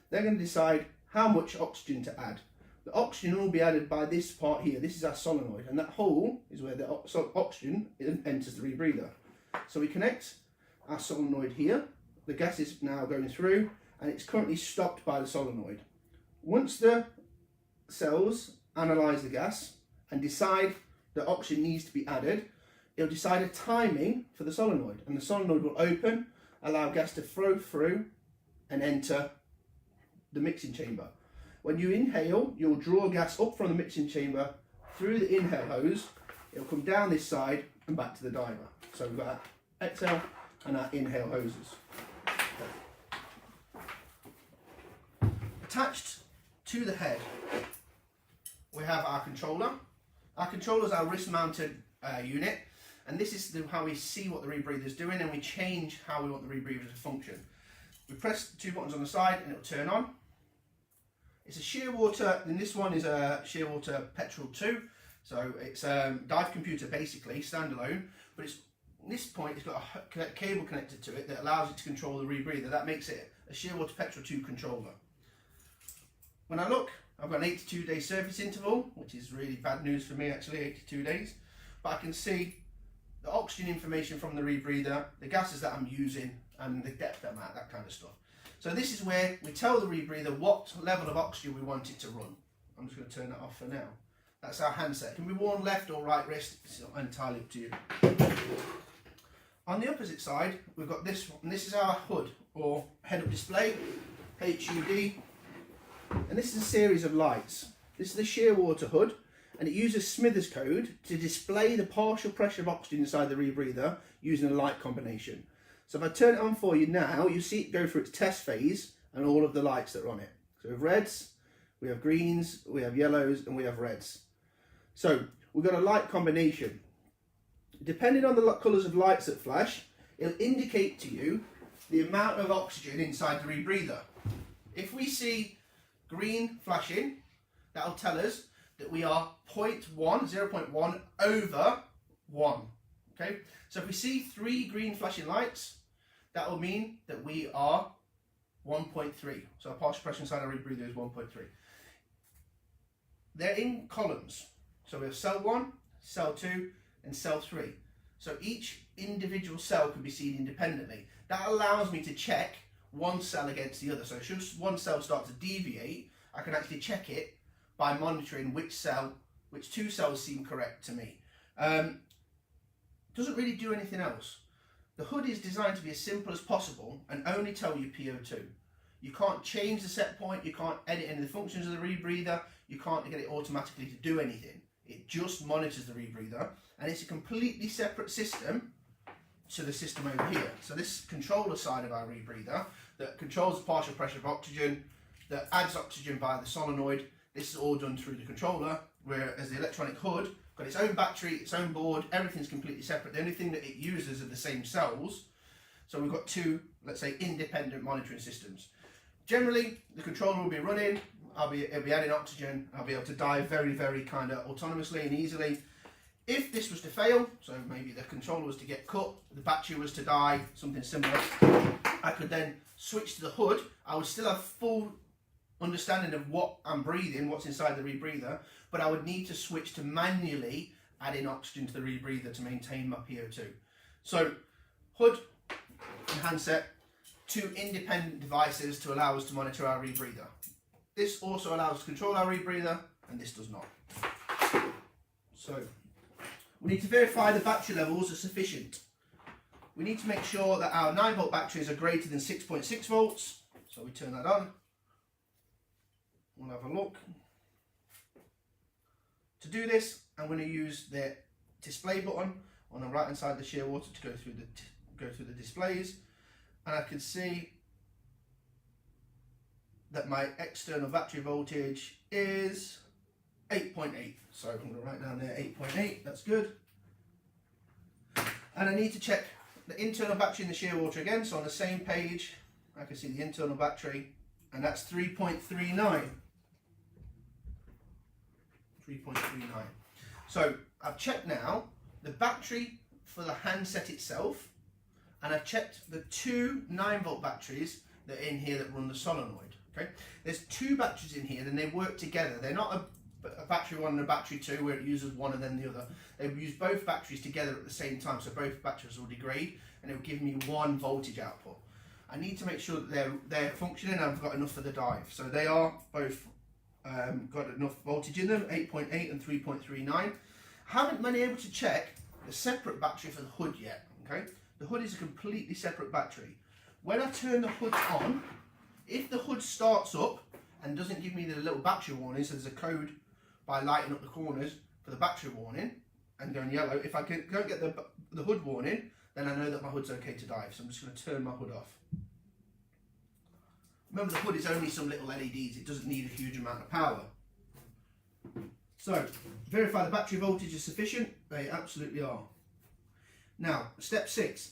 they're going to decide how much oxygen to add. The oxygen will be added by this part here. This is our solenoid, and that hole is where the oxygen enters the rebreather. So we connect our solenoid here. The gas is now going through, and it's currently stopped by the solenoid. Once the cells analyse the gas and decide that oxygen needs to be added, it'll decide a timing for the solenoid, and the solenoid will open, allow gas to flow through and enter the mixing chamber. When you inhale, you'll draw gas up from the mixing chamber through the inhale hose. It'll come down this side and back to the diver. So we've got our exhale and our inhale hoses. Attached to the head, we have our controller. Our controller is our wrist-mounted unit, and this is how we see what the rebreather is doing, and we change how we want the rebreather to function. We press the 2 buttons on the side and it'll turn on. It's a Shearwater, and this one is a Shearwater Petrol 2, so it's a dive computer basically, standalone, but at this point it's got a cable connected to it that allows it to control the rebreather. That makes it a Shearwater Petrol 2 controller. When I look, I've got an 82-day service interval, which is really bad news for me actually, 82 days, but I can see the oxygen information from the rebreather, the gases that I'm using, and the depth I'm at, that kind of stuff. So this is where we tell the rebreather what level of oxygen we want it to run. I'm just going to turn that off for now. That's our handset. It can be worn left or right wrist, it's entirely up to you. On the opposite side, we've got this one, and this is our HUD, or head-up display, HUD, and this is a series of lights. This is the Shearwater HUD, and it uses Smithers code to display the partial pressure of oxygen inside the rebreather using a light combination. So if I turn it on for you now, you see it go through its test phase and all of the lights that are on it. So we have reds, we have greens, we have yellows, and we have reds. So we've got a light combination. Depending on the colours of lights that flash, it'll indicate to you the amount of oxygen inside the rebreather. If we see green flashing, that'll tell us that we are 0.1 over 1. Okay, so if we see 3 green flashing lights, that will mean that we are 1.3. So our partial pressure inside our rebreather is 1.3. They're in columns. So we have cell 1, cell 2, and cell 3. So each individual cell can be seen independently. That allows me to check one cell against the other. So should one cell start to deviate, I can actually check it by monitoring which 2 cells seem correct to me. Doesn't really do anything else. The HUD is designed to be as simple as possible and only tell you PO2. You can't change the set point, you can't edit any of the functions of the rebreather, you can't get it automatically to do anything. It just monitors the rebreather, and it's a completely separate system to the system over here. So this controller side of our rebreather that controls the partial pressure of oxygen, that adds oxygen via the solenoid, this is all done through the controller, whereas the electronic HUD got its own battery, its own board, everything's completely separate. The only thing that it uses are the same cells. So we've got 2, let's say, independent monitoring systems. Generally, the controller will be running, it'll be adding oxygen, I'll be able to dive very, very kind of autonomously and easily. If this was to fail, so maybe the controller was to get cut, the battery was to die, something similar, I could then switch to the HUD. I would still have full understanding of what I'm breathing, what's inside the rebreather, but I would need to switch to manually adding oxygen to the rebreather to maintain my PO2. So HUD and handset, 2 independent devices to allow us to monitor our rebreather. This also allows us to control our rebreather, and this does not. So we need to verify the battery levels are sufficient. We need to make sure that our 9-volt batteries are greater than 6.6 volts. So we turn that on. We'll have a look. To do this, I'm going to use the display button on the right hand side of the Shearwater to go through the displays, and I can see that my external battery voltage is 8.8. So I'm going to write down there 8.8, that's good. And I need to check the internal battery in the shear water again. So on the same page, I can see the internal battery, and that's 3.39. 3.39. So I've checked now the battery for the handset itself, and I've checked the two 9-volt batteries that are in here that run the solenoid. Okay, there's two batteries in here, and they work together. They're not a battery 1 and a battery 2 where it uses one and then the other. They use both batteries together at the same time, so both batteries will degrade, and it will give me 1 voltage output. I need to make sure that they're functioning and I've got enough for the dive. So they are both got enough voltage in them, 8.8 and 3.39. I haven't been able to check the separate battery for the hood yet. Okay, the hood is a completely separate battery. When I turn the hood on, if the hood starts up and doesn't give me the little battery warning, so there's a code by lighting up the corners for the battery warning and going yellow, if I don't get the hood warning, then I know that my hood's okay to dive. So I'm just going to turn my hood off. Remember, the hood is only some little LEDs, it doesn't need a huge amount of power. So, verify the battery voltage is sufficient. They absolutely are. Now, step 6.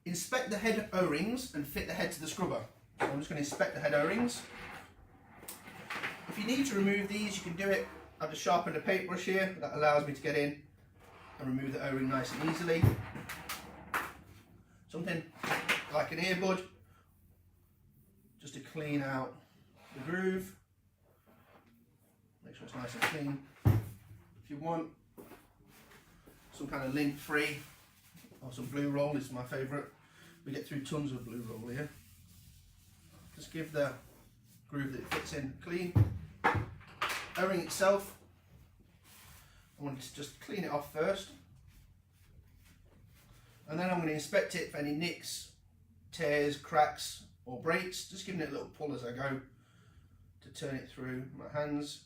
Inspect the head O-rings and fit the head to the scrubber. So I'm just going to inspect the head O-rings. If you need to remove these, you can do it. I've just sharpened a paintbrush here. That allows me to get in and remove the O-ring nice and easily. Something like an earbud, just to clean out the groove. Make sure it's nice and clean. If you want some kind of lint-free or some blue roll, this is my favourite. We get through tons of blue roll here. Just give the groove that it fits in clean. O-ring itself, I want to just clean it off first, and then I'm going to inspect it for any nicks, tears, cracks or breaks, just giving it a little pull as I go to turn it through my hands.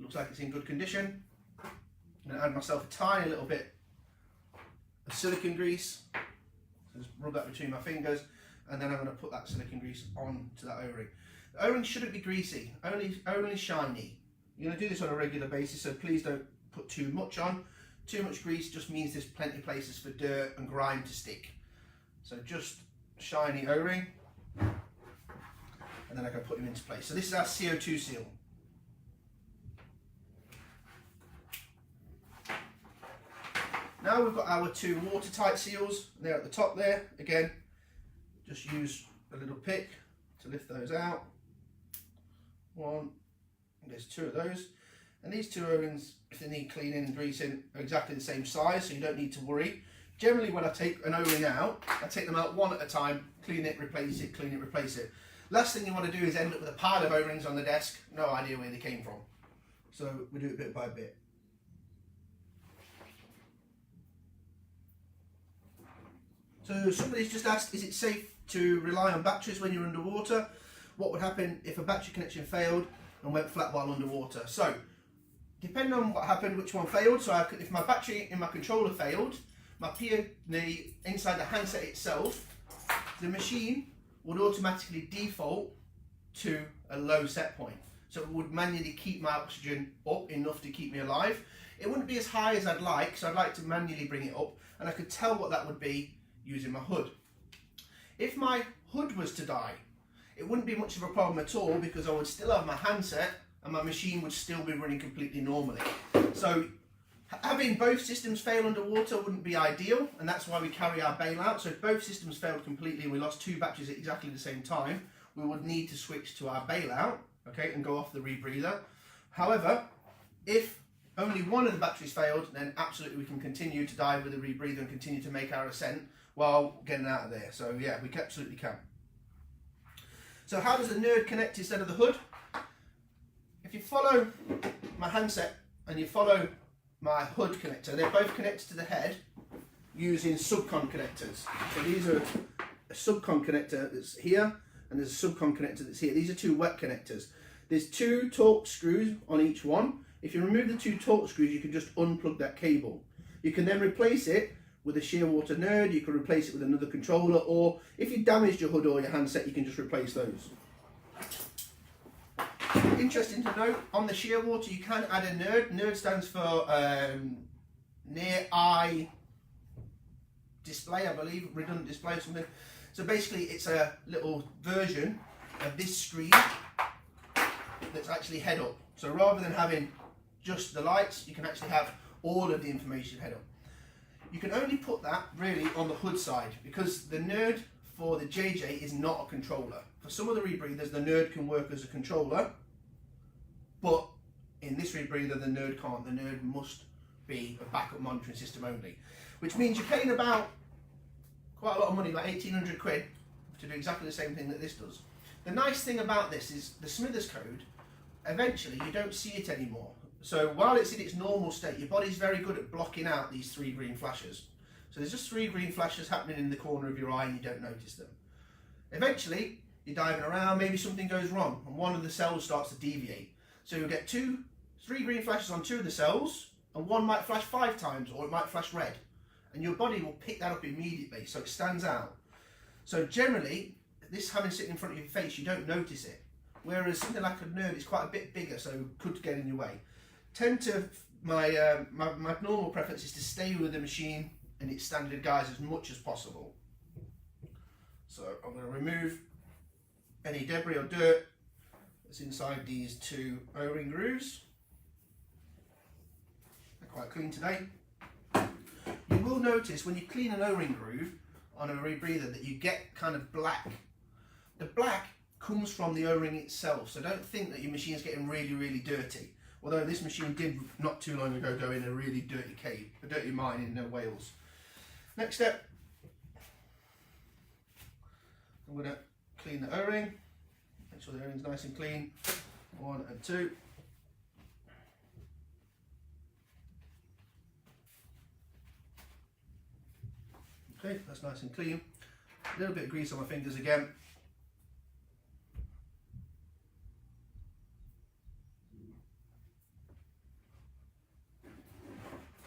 Looks like it's in good condition. I'm going to add myself a tiny little bit of silicone grease, so just rub that between my fingers, and then I'm going to put that silicone grease onto that O-ring. The O-ring shouldn't be greasy, only shiny. You're going to do this on a regular basis, so please don't put too much on. Too much grease just means there's plenty of places for dirt and grime to stick. So just shiny O-ring, and then I can put him into place. So this is our CO2 seal. Now we've got our two watertight seals. They're at the top there. Again, just use a little pick to lift those out. One. There's two of those, and these two O-rings, if they need cleaning and greasing, are exactly the same size, so you don't need to worry. Generally, when I take an O-ring out, I take them out one at a time, clean it, replace it, clean it, replace it. Last thing you want to do is end up with a pile of O-rings on the desk, no idea where they came from. So we do it bit by bit. So somebody's just asked, is it safe to rely on batteries when you're underwater? What would happen if a battery connection failed and went flat while underwater? So, depending on what happened, which one failed, so if my battery in my controller failed, inside the handset itself, the machine would automatically default to a low set point. So it would manually keep my oxygen up enough to keep me alive. It wouldn't be as high as I'd like, so I'd like to manually bring it up, and I could tell what that would be using my hood. If my hood was to die, it wouldn't be much of a problem at all, because I would still have my handset and my machine would still be running completely normally. So having both systems fail underwater wouldn't be ideal, and that's why we carry our bailout. So if both systems failed completely and we lost two batteries at exactly the same time, we would need to switch to our bailout, okay, and go off the rebreather. However, if only one of the batteries failed, then absolutely we can continue to dive with the rebreather and continue to make our ascent while getting out of there. So yeah, we absolutely can. So how does the nerd connect instead of the hood? If you follow my handset and you follow my hood connector, they're both connected to the head using subcon connectors. So these are a subcon connector that's here, and there's a subcon connector that's here. These are two wet connectors. There's two Torx screws on each one. If you remove the two Torx screws, you can just unplug that cable. You can then replace it with a shearwater nerd, you can replace it with another controller, or if you damaged your hood or your handset, you can just replace those. Interesting to note, on the shear water you can add a nerd. Nerd stands for near eye display, I believe, redundant display or something. So basically it's a little version of this screen that's actually head up. So rather than having just the lights, you can actually have all of the information head up. You can only put that really on the hood side, because the nerd for the JJ is not a controller. For some of the rebreathers, the nerd can work as a controller, but in this rebreather, the nerd can't. The nerd must be a backup monitoring system only, which means you're paying about quite a lot of money, about 1,800 quid, to do exactly the same thing that this does. The nice thing about this is the Smithers code, eventually you don't see it anymore. So while it's in its normal state, your body's very good at blocking out these 3 green flashes. So there's just 3 green flashes happening in the corner of your eye and you don't notice them. Eventually, you're diving around, maybe something goes wrong and one of the cells starts to deviate. So you'll get 3 green flashes on 2 of the cells, and one might flash 5 times, or it might flash red. And your body will pick that up immediately, so it stands out. So generally, this having sitting in front of your face, you don't notice it. Whereas something like a nerd is quite a bit bigger, so could get in your way. My normal preference is to stay with the machine in its standard guise as much as possible. So I'm going to remove any debris or dirt that's inside these 2 O-ring grooves. They're quite clean today. You will notice when you clean an O-ring groove on a rebreather that you get kind of black. The black comes from the O-ring itself, so don't think that your machine is getting really, really dirty. Although this machine did not too long ago go in a really dirty cave, a dirty mine in Wales. Next step, I'm going to clean the O-ring, make sure the O-ring's nice and clean, 1 and 2. Okay, that's nice and clean. A little bit of grease on my fingers again.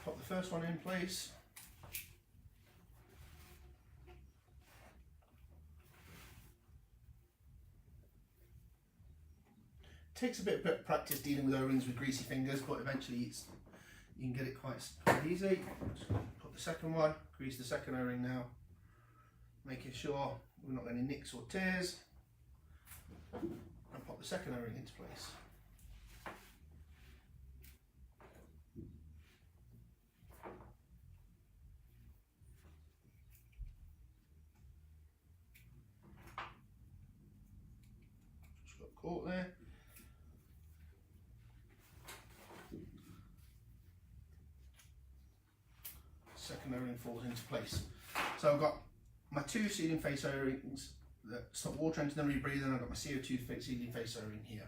Pop the first one in place. Takes a bit of practice dealing with O-rings with greasy fingers, but eventually you can get it quite easy. Just put the second one, grease the second O-ring now, making sure we're not getting nicks or tears, and pop the second O-ring into place. Just got caught there. Second O-ring falls into place. So I've got my 2 sealing face O-rings that stop water entering the rebreather, and I've got my CO2 sealing face O-ring here.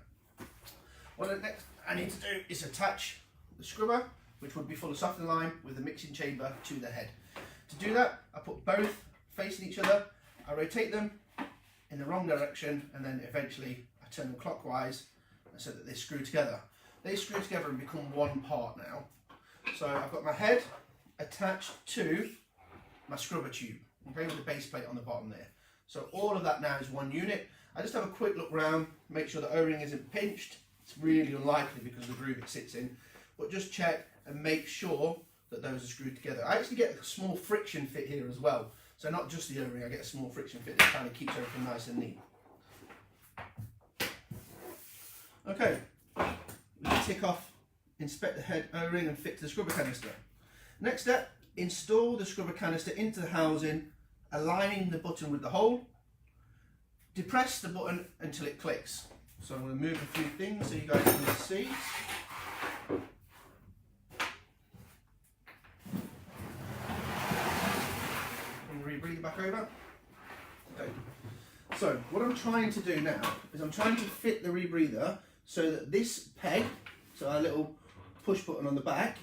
What next I need to do is attach the scrubber, which would be full of softening lime, with the mixing chamber to the head. To do that, I put both facing each other, I rotate them in the wrong direction, and then eventually I turn them clockwise so that they screw together. They screw together and become one part now. So I've got my head attached to my scrubber tube, okay, with the base plate on the bottom there. So all of that now is one unit. I just have a quick look round, make sure the O-ring isn't pinched. It's really unlikely because of the groove it sits in, but just check and make sure that those are screwed together. I actually get a small friction fit here as well, so not just the O-ring, I get a small friction fit that kind of keeps everything nice and neat. Okay, we can tick off inspect the head O-ring and fit to the scrubber canister. Next step, install the scrubber canister into the housing, aligning the button with the hole. Depress the button until it clicks. So I'm going to move a few things so you guys can see. Bring the rebreather back over. Okay. So what I'm trying to do now is I'm trying to fit the rebreather so that this peg, so our little push button on the back,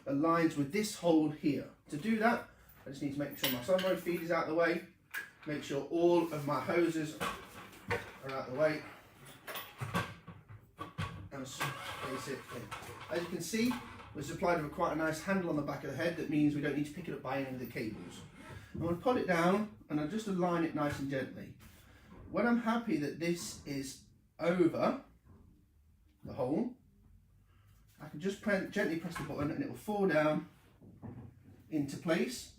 aligns with this hole here. To do that, I just need to make sure my sunroad feed is out of the way, make sure all of my hoses are out of the way, and basically, as you can see, we're supplied with quite a nice handle on the back of the head. That means we don't need to pick it up by any of the cables. I'm going to put it down and I'll just align it nice and gently. When I'm happy that this is over, the hole, I can just gently press the button and it will fall down into place,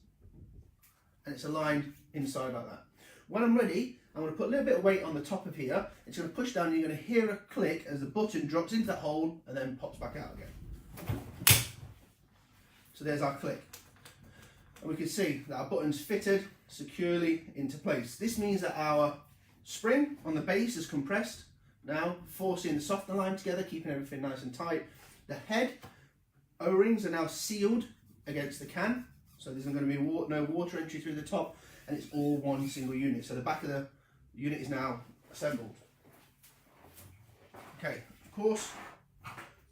and it's aligned inside like that. When I'm ready, I'm going to put a little bit of weight on the top of here. It's going to push down and you're going to hear a click as the button drops into that hole and then pops back out again. So there's our click. And we can see that our button's fitted securely into place. This means that our spring on the base is compressed now, forcing the softener line together, keeping everything nice and tight. The head O-rings are now sealed against the can, so there's going to be no water entry through the top, and it's all one single unit. So the back of the unit is now assembled. Okay, of course,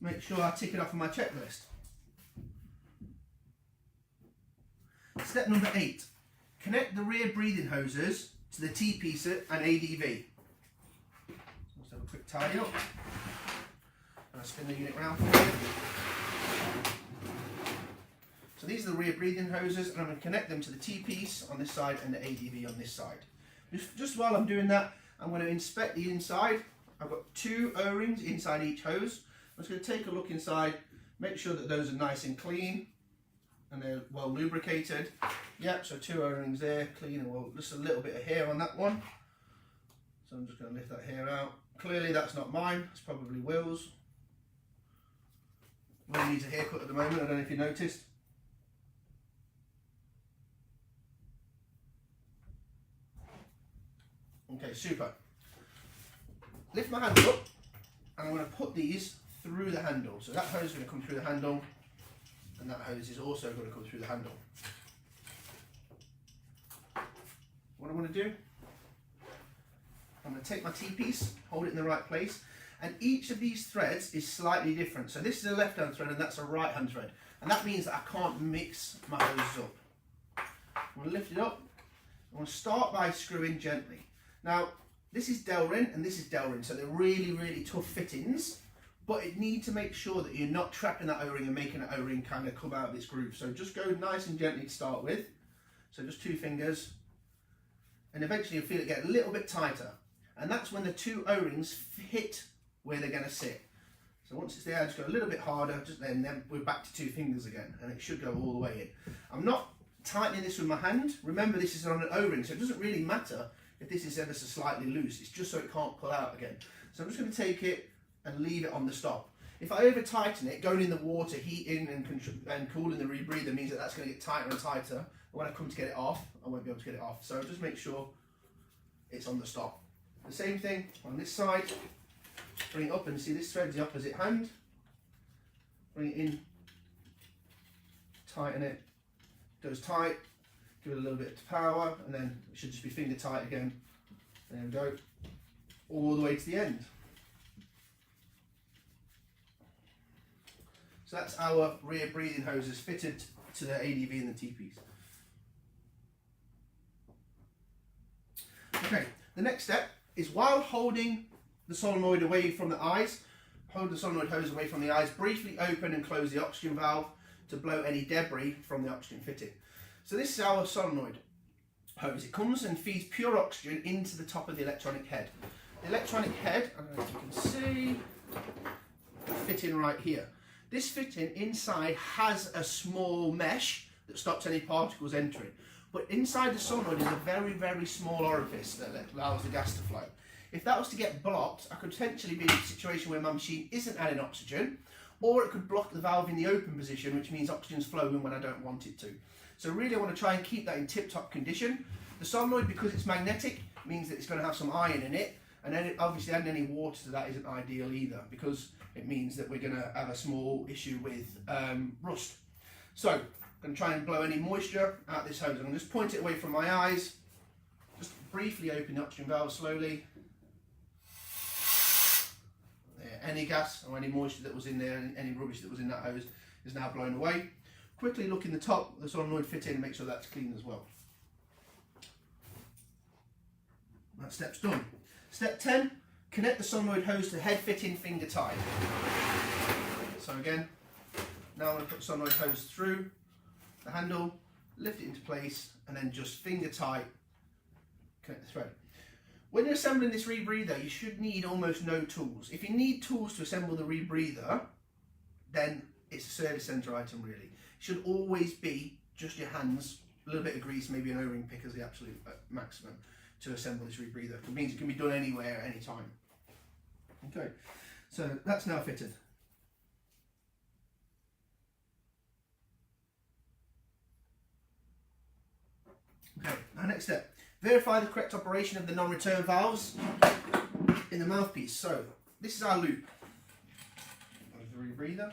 make sure I tick it off on my checklist. Step number 8, connect the rear breathing hoses to the T-piece and ADV. Let's have a quick tidy up. And I'll spin the unit round for you. So these are the rear breathing hoses, and I'm going to connect them to the T-piece on this side and the ADV on this side. Just while I'm doing that, I'm going to inspect the inside. I've got 2 O-rings inside each hose. I'm just going to take a look inside, make sure that those are nice and clean and they're well lubricated. Yep, so 2 O-rings there, clean, and well, just a little bit of hair on that one. So I'm just going to lift that hair out. Clearly that's not mine, it's probably Will's. Will needs a haircut at the moment, I don't know if you noticed. Okay, super. Lift my hand up, and I'm going to put these through the handle. So that hose is going to come through the handle, and that hose is also going to come through the handle. What I want to do, I'm going to take my T-piece, hold it in the right place, and each of these threads is slightly different. So this is a left-hand thread and that's a right-hand thread, and that means that I can't mix my hoses up. I'm going to lift it up. I'm going to start by screwing gently. Now, this is Delrin and this is Delrin, so they're really, really tough fittings, but you need to make sure that you're not trapping that O-ring and making that O-ring kind of come out of its groove. So just go nice and gently to start with. So just 2 fingers, and eventually you'll feel it get a little bit tighter. And that's when the 2 O-rings hit where they're going to sit. So once it's there, just go a little bit harder, just then we're back to 2 fingers again, and it should go all the way in. I'm not tightening this with my hand. Remember, this is on an O-ring, so it doesn't really matter if this is ever so slightly loose. It's just so it can't pull out again. So I'm just going to take it and leave it on the stop. If I over tighten it, going in the water, heating and cooling the rebreather means that that's going to get tighter and tighter. And when I come to get it off, I won't be able to get it off. So just make sure it's on the stop. The same thing on this side. Bring it up and see this thread's the opposite hand. Bring it in, tighten it, goes tight, give it a little bit of power, and then it should just be finger tight again. There we go, all the way to the end. So that's our rear breathing hoses fitted to the ADV and the T-piece. Okay, the next step is while holding the solenoid away from the eyes, hold the solenoid hose away from the eyes, briefly open and close the oxygen valve to blow any debris from the oxygen fitting. So this is our solenoid hose. It comes and feeds pure oxygen into the top of the electronic head. The electronic head, I don't know if you can see, the fitting right here. This fitting inside has a small mesh that stops any particles entering. But inside the solenoid is a very, very small orifice that allows the gas to flow. If that was to get blocked, I could potentially be in a situation where my machine isn't adding oxygen, or it could block the valve in the open position, which means oxygen's flowing when I don't want it to. So really I want to try and keep that in tip-top condition. The solenoid, because it's magnetic, means that it's going to have some iron in it, and then obviously adding any water to that isn't ideal either, because it means that we're going to have a small issue with rust. So I'm going to try and blow any moisture out this hose. I'm going to just point it away from my eyes, just briefly open the oxygen valve slowly. Any gas or any moisture that was in there, any rubbish that was in that hose is now blown away. Quickly look in the top, the solenoid fit in and make sure that's clean as well. That step's done. Step 10, connect the solenoid hose to the head fitting finger tight. So again, now I'm going to put the solenoid hose through the handle, lift it into place, and then just finger tight, connect the thread. When you're assembling this rebreather, you should need almost no tools. If you need tools to assemble the rebreather, then it's a service centre item really. It should always be just your hands, a little bit of grease, maybe an O-ring pick as the absolute maximum to assemble this rebreather. It means it can be done anywhere, at any time. Okay, so that's now fitted. Okay, our next step. Verify the correct operation of the non-return valves in the mouthpiece. So, this is our loop. The rebreather.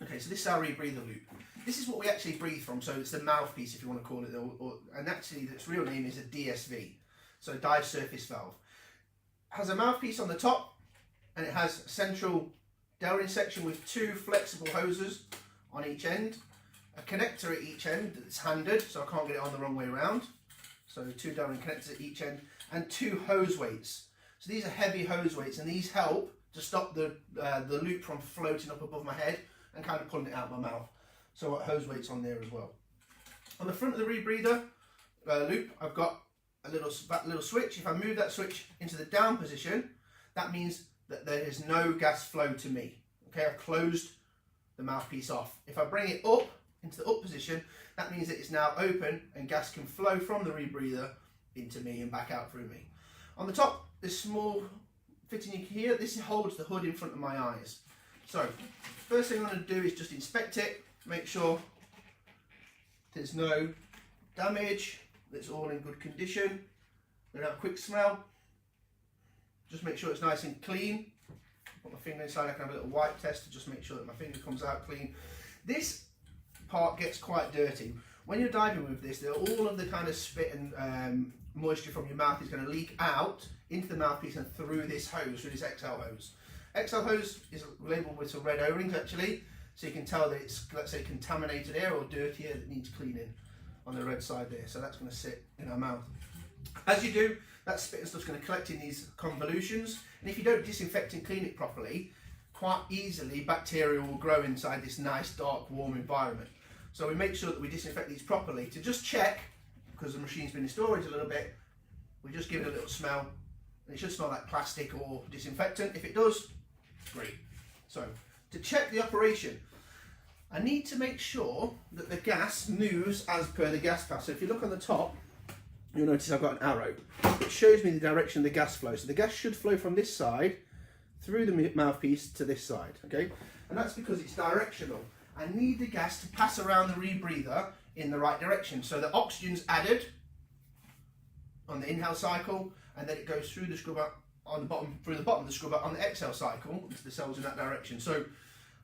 Okay, so this is our rebreather loop. This is what we actually breathe from, so it's the mouthpiece if you want to call it, and actually its real name is a DSV, so dive surface valve. It has a mouthpiece on the top, and it has a central Delrin section with two flexible hoses on each end, a connector at each end that's handed, so I can't get it on the wrong way around. So two Delrin connectors at each end, and two hose weights. So these are heavy hose weights, and these help to stop the loop from floating up above my head and kind of pulling it out of my mouth. So I've got hose weights on there as well. On the front of the rebreather loop, I've got a little switch. If I move that switch into the down position, that means that there is no gas flow to me. Okay, I've closed the mouthpiece off. If I bring it up into the up position, that means that it's now open and gas can flow from the rebreather into me and back out through me. On the top, this small fitting here, this holds the hood in front of my eyes. So, first thing I'm going to do is just inspect it, make sure there's no damage, that it's all in good condition. I'm going to have a quick smell. Just make sure it's nice and clean. Put my finger inside, I can have a little wipe test to just make sure that my finger comes out clean. This part gets quite dirty. When you're diving with this, all of the kind of spit and moisture from your mouth is going to leak out into the mouthpiece and through this hose, through this XL hose. XL hose is labelled with some red O-rings actually, so you can tell that it's, let's say, contaminated air or dirty air that needs cleaning on the red side there. So that's going to sit in our mouth. As you do, that spit and stuff's going to collect in these convolutions, and if you don't disinfect and clean it properly, quite easily bacteria will grow inside this nice dark warm environment. So we make sure that we disinfect these properly to just check, because the machine's been in storage a little bit, we just give it a little smell, and it should smell like plastic or disinfectant. If it does, great. So to check the operation, I need to make sure that the gas moves as per the gas path. So if you look on the top, you'll notice I've got an arrow. It shows me the direction of the gas flow. So the gas should flow from this side through the mouthpiece to this side, okay? And that's because it's directional. I need the gas to pass around the rebreather in the right direction. So the oxygen's added on the inhale cycle, and then it goes through the scrubber on the bottom, through the bottom of the scrubber on the exhale cycle into the cells in that direction. So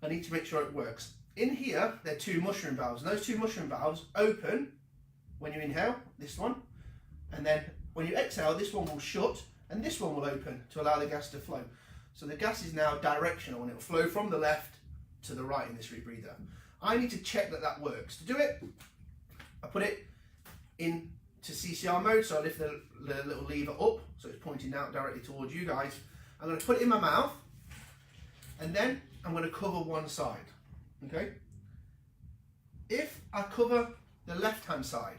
I need to make sure it works. In here, there are two mushroom valves, and those two mushroom valves open when you inhale, this one, and then when you exhale, this one will shut and this one will open to allow the gas to flow. So the gas is now directional and it will flow from the left to the right in this rebreather. I need to check that that works. To do it, I put it into CCR mode, so I lift the little lever up so it's pointing out directly towards you guys. I'm going to put it in my mouth, and then I'm going to cover one side. Okay? If I cover the left hand side,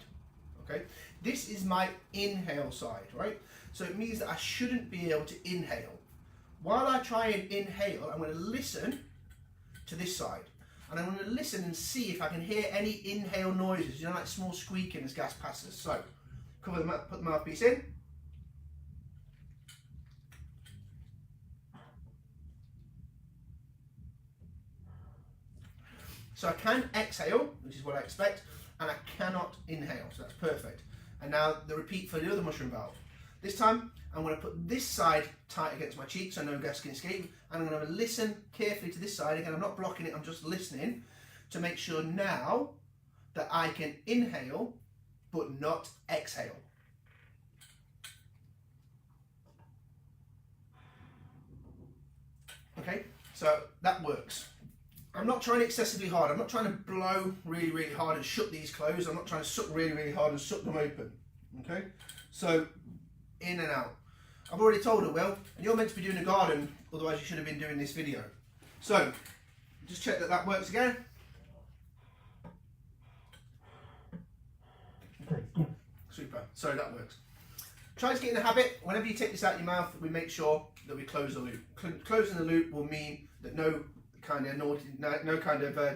okay, this is my inhale side, right? So it means that I shouldn't be able to inhale. While I try and inhale, I'm going to listen to this side, and I'm going to listen and see if I can hear any inhale noises, you know, like small squeaking as gas passes. So cover the put the mouthpiece in. So I can exhale, which is what I expect, and I cannot inhale, so that's perfect. And now the repeat for the other mushroom valve. This time, I'm going to put this side tight against my cheek so no gas can escape, and I'm going to listen carefully to this side. Again, I'm not blocking it, I'm just listening to make sure now that I can inhale, but not exhale. Okay, so that works. I'm not trying excessively hard. I'm not trying to blow really, really hard and shut these closed. I'm not trying to suck really, really hard and suck them open. Okay? So, in and out. I've already told her, Will, and you're meant to be doing a garden, otherwise you should have been doing this video. So, just check that that works again. Super. So that works. Try to get in the habit, whenever you take this out of your mouth, we make sure that we close the loop. Closing the loop will mean that no kind of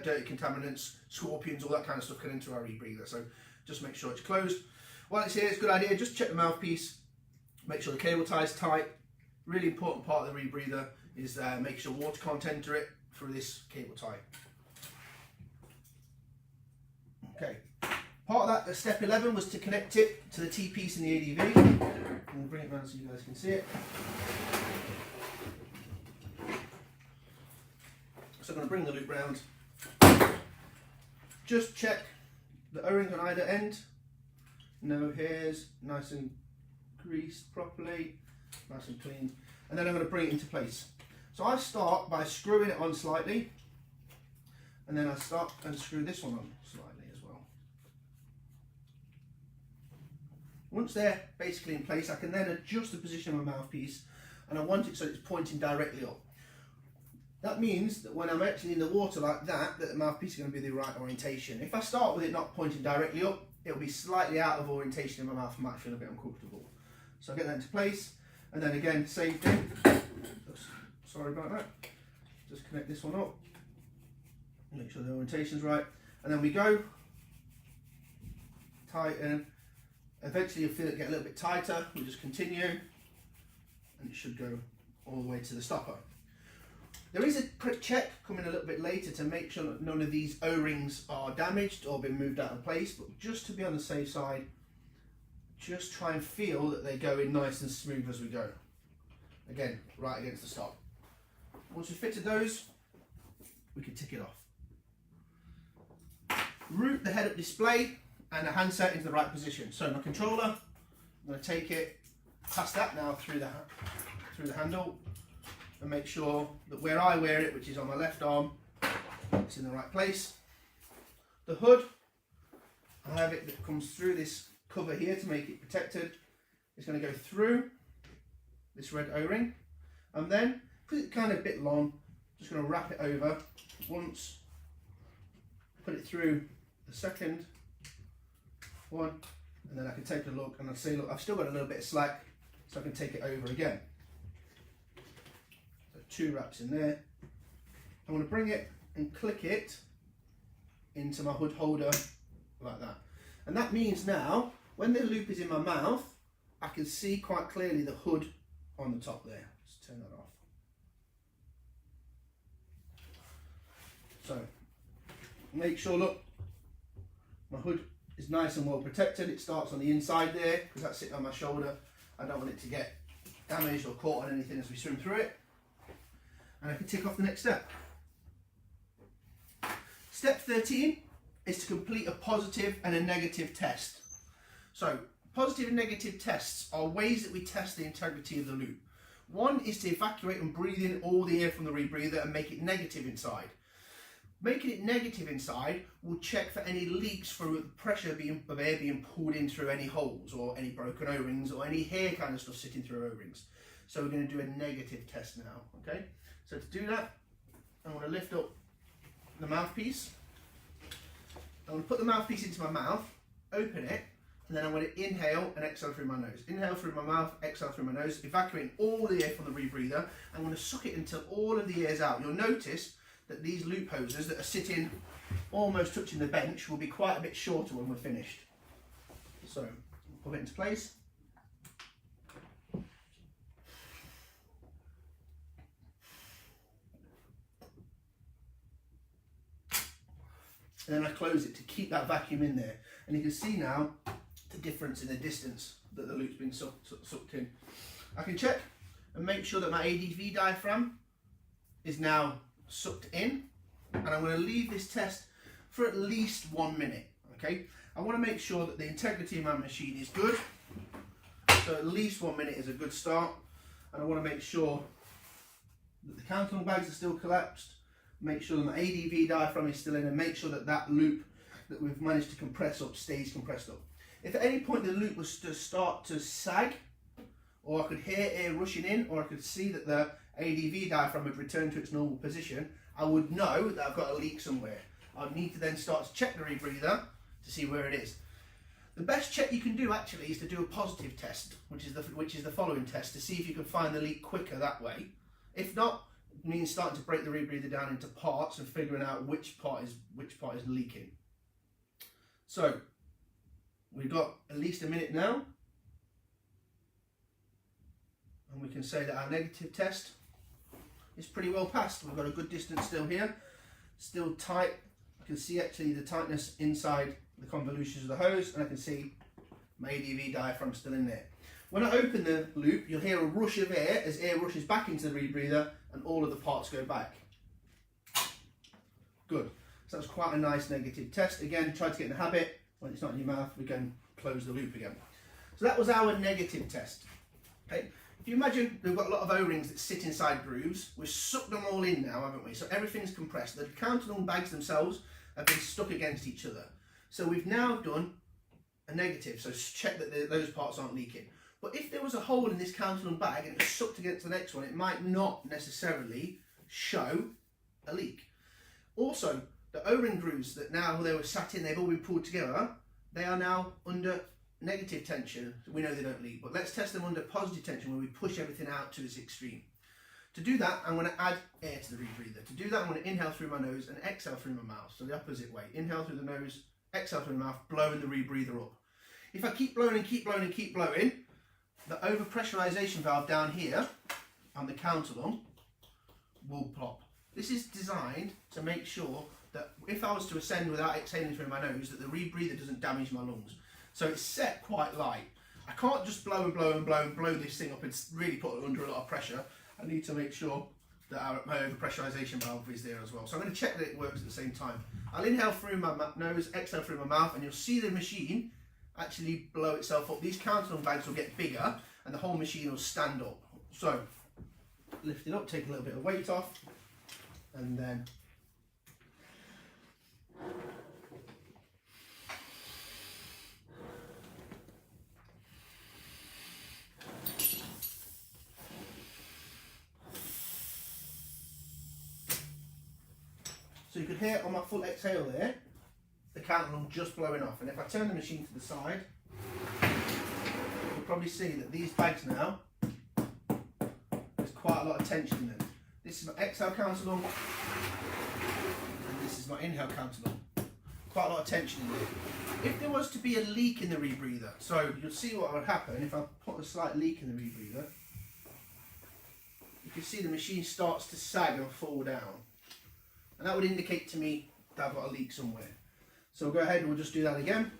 dirty contaminants, scorpions, all that kind of stuff can enter our rebreather. So just make sure it's closed. While it's here, it's a good idea, just check the mouthpiece, make sure the cable tie is tight. Really important part of the rebreather is make sure water can't enter it through this cable tie. Okay. Part of that, step 11, was to connect it to the T-piece in the ADV. We'll bring it around so you guys can see it. So I'm going to bring the loop round. Just check the O-ring on either end. No hairs, nice and greased properly, nice and clean. And then I'm going to bring it into place. So I start by screwing it on slightly, and then I start and screw this one on slightly as well. Once they're basically in place, I can then adjust the position of my mouthpiece, and I want it so it's pointing directly up. That means that when I'm actually in the water like that, the mouthpiece is going to be the right orientation. If I start with it not pointing directly up, it'll be slightly out of orientation in my mouth and might feel a bit uncomfortable. So I get that into place, and then again, same thing. Oops, sorry about that. Just connect this one up, make sure the orientation's right, and then we go, tighten. Eventually you'll feel it get a little bit tighter. We just continue, and it should go all the way to the stopper. There is a quick check coming a little bit later to make sure that none of these O-rings are damaged or been moved out of place, but just to be on the safe side, just try and feel that they go in nice and smooth as we go. Again, right against the stop. Once we've fitted those, we can tick it off. Route the head-up display and the handset into the right position. So my controller, I'm going to take it past that now through the handle, and make sure that where I wear it, which is on my left arm, it's in the right place. The hood, I have it that comes through this cover here to make it protected. It's going to go through this red O-ring, and then, because it's kind of a bit long, just going to wrap it over once, put it through the second one, and then I can take a look and I'll say, look, I've still got a little bit of slack, so I can take it over again. 2 wraps in there. I'm going to bring it and click it into my hood holder like that. And that means now, when the loop is in my mouth, I can see quite clearly the hood on the top there. Let's turn that off. So, make sure, look, my hood is nice and well protected. It starts on the inside there, because that's sitting on my shoulder. I don't want it to get damaged or caught on anything as we swim through it. And I can tick off the next step. Step 13 is to complete a positive and a negative test. So, positive and negative tests are ways that we test the integrity of the loop. One is to evacuate and breathe in all the air from the rebreather and make it negative inside. Making it negative inside will check for any leaks through the pressure of air being pulled in through any holes or any broken O-rings or any hair kind of stuff sitting through O-rings. So we're going to do a negative test now, okay? So to do that, I'm going to lift up the mouthpiece. I'm going to put the mouthpiece into my mouth, open it, and then I'm going to inhale and exhale through my nose. Inhale through my mouth, exhale through my nose, evacuating all the air from the rebreather. I'm going to suck it until all of the air's out. You'll notice that these loop hoses that are sitting almost touching the bench will be quite a bit shorter when we're finished. So, pull it into place. And then I close it to keep that vacuum in there. And you can see now the difference in the distance that the loop's been sucked in. I can check and make sure that my ADV diaphragm is now sucked in. And I'm going to leave this test for at least 1 minute. Okay, I want to make sure that the integrity of my machine is good. So at least 1 minute is a good start. And I want to make sure that the counterlung bags are still collapsed. Make sure that my ADV diaphragm is still in, and make sure that that loop that we've managed to compress up stays compressed up. If at any point the loop was to start to sag, or I could hear air rushing in, or I could see that the ADV diaphragm had returned to its normal position, I would know that I've got a leak somewhere. I'd need to then start to check the rebreather to see where it is. The best check you can do actually is to do a positive test, which is the following test, to see if you can find the leak quicker that way. If not, it means starting to break the rebreather down into parts and figuring out which part is leaking. So we've got at least a minute now, and we can say that our negative test is pretty well passed. We've got a good distance still here, still tight. I can see actually the tightness inside the convolutions of the hose, and I can see my ADV diaphragm still in there. When I open the loop, you'll hear a rush of air as air rushes back into the rebreather and all of the parts go back. Good. So that's quite a nice negative test. Again, try to get in the habit, when it's not in your mouth, we can close the loop again. So that was our negative test. Okay. If you imagine we've got a lot of O-rings that sit inside grooves, we've sucked them all in now, haven't we? So everything's compressed. The counter-lung bags themselves have been stuck against each other. So we've now done a negative, so check that those parts aren't leaking. But if there was a hole in this counter-lung bag and it was sucked against the next one, it might not necessarily show a leak. Also, the O-ring grooves that now they were sat in, they've all been pulled together, they are now under negative tension. So we know they don't leak, but let's test them under positive tension where we push everything out to its extreme. To do that, I'm going to add air to the rebreather. To do that, I'm going to inhale through my nose and exhale through my mouth, so the opposite way. Inhale through the nose, exhale through the mouth, blowing the rebreather up. If I keep blowing and keep blowing and keep blowing, the overpressurization valve down here on the counter-lung will plop. This is designed to make sure that if I was to ascend without exhaling through my nose, that the rebreather doesn't damage my lungs. So it's set quite light. I can't just blow and blow and blow and blow this thing up and really put it under a lot of pressure. I need to make sure that my overpressurization valve is there as well. So I'm going to check that it works at the same time. I'll inhale through my nose, exhale through my mouth, and you'll see the machine actually blow itself up. These counter-lung bags will get bigger and the whole machine will stand up. So lift it up, take a little bit of weight off, and then so you could hear on my full exhale there, the counter-lung just blowing off. And if I turn the machine to the side, you'll probably see that these bags now, there's quite a lot of tension in them. This is my exhale counter-lung, and this is my inhale counter-lung. Quite a lot of tension in there. If there was to be a leak in the rebreather, so you'll see what would happen if I put a slight leak in the rebreather. You can see the machine starts to sag and fall down. And that would indicate to me that I've got a leak somewhere. So we'll go ahead and we'll just do that again.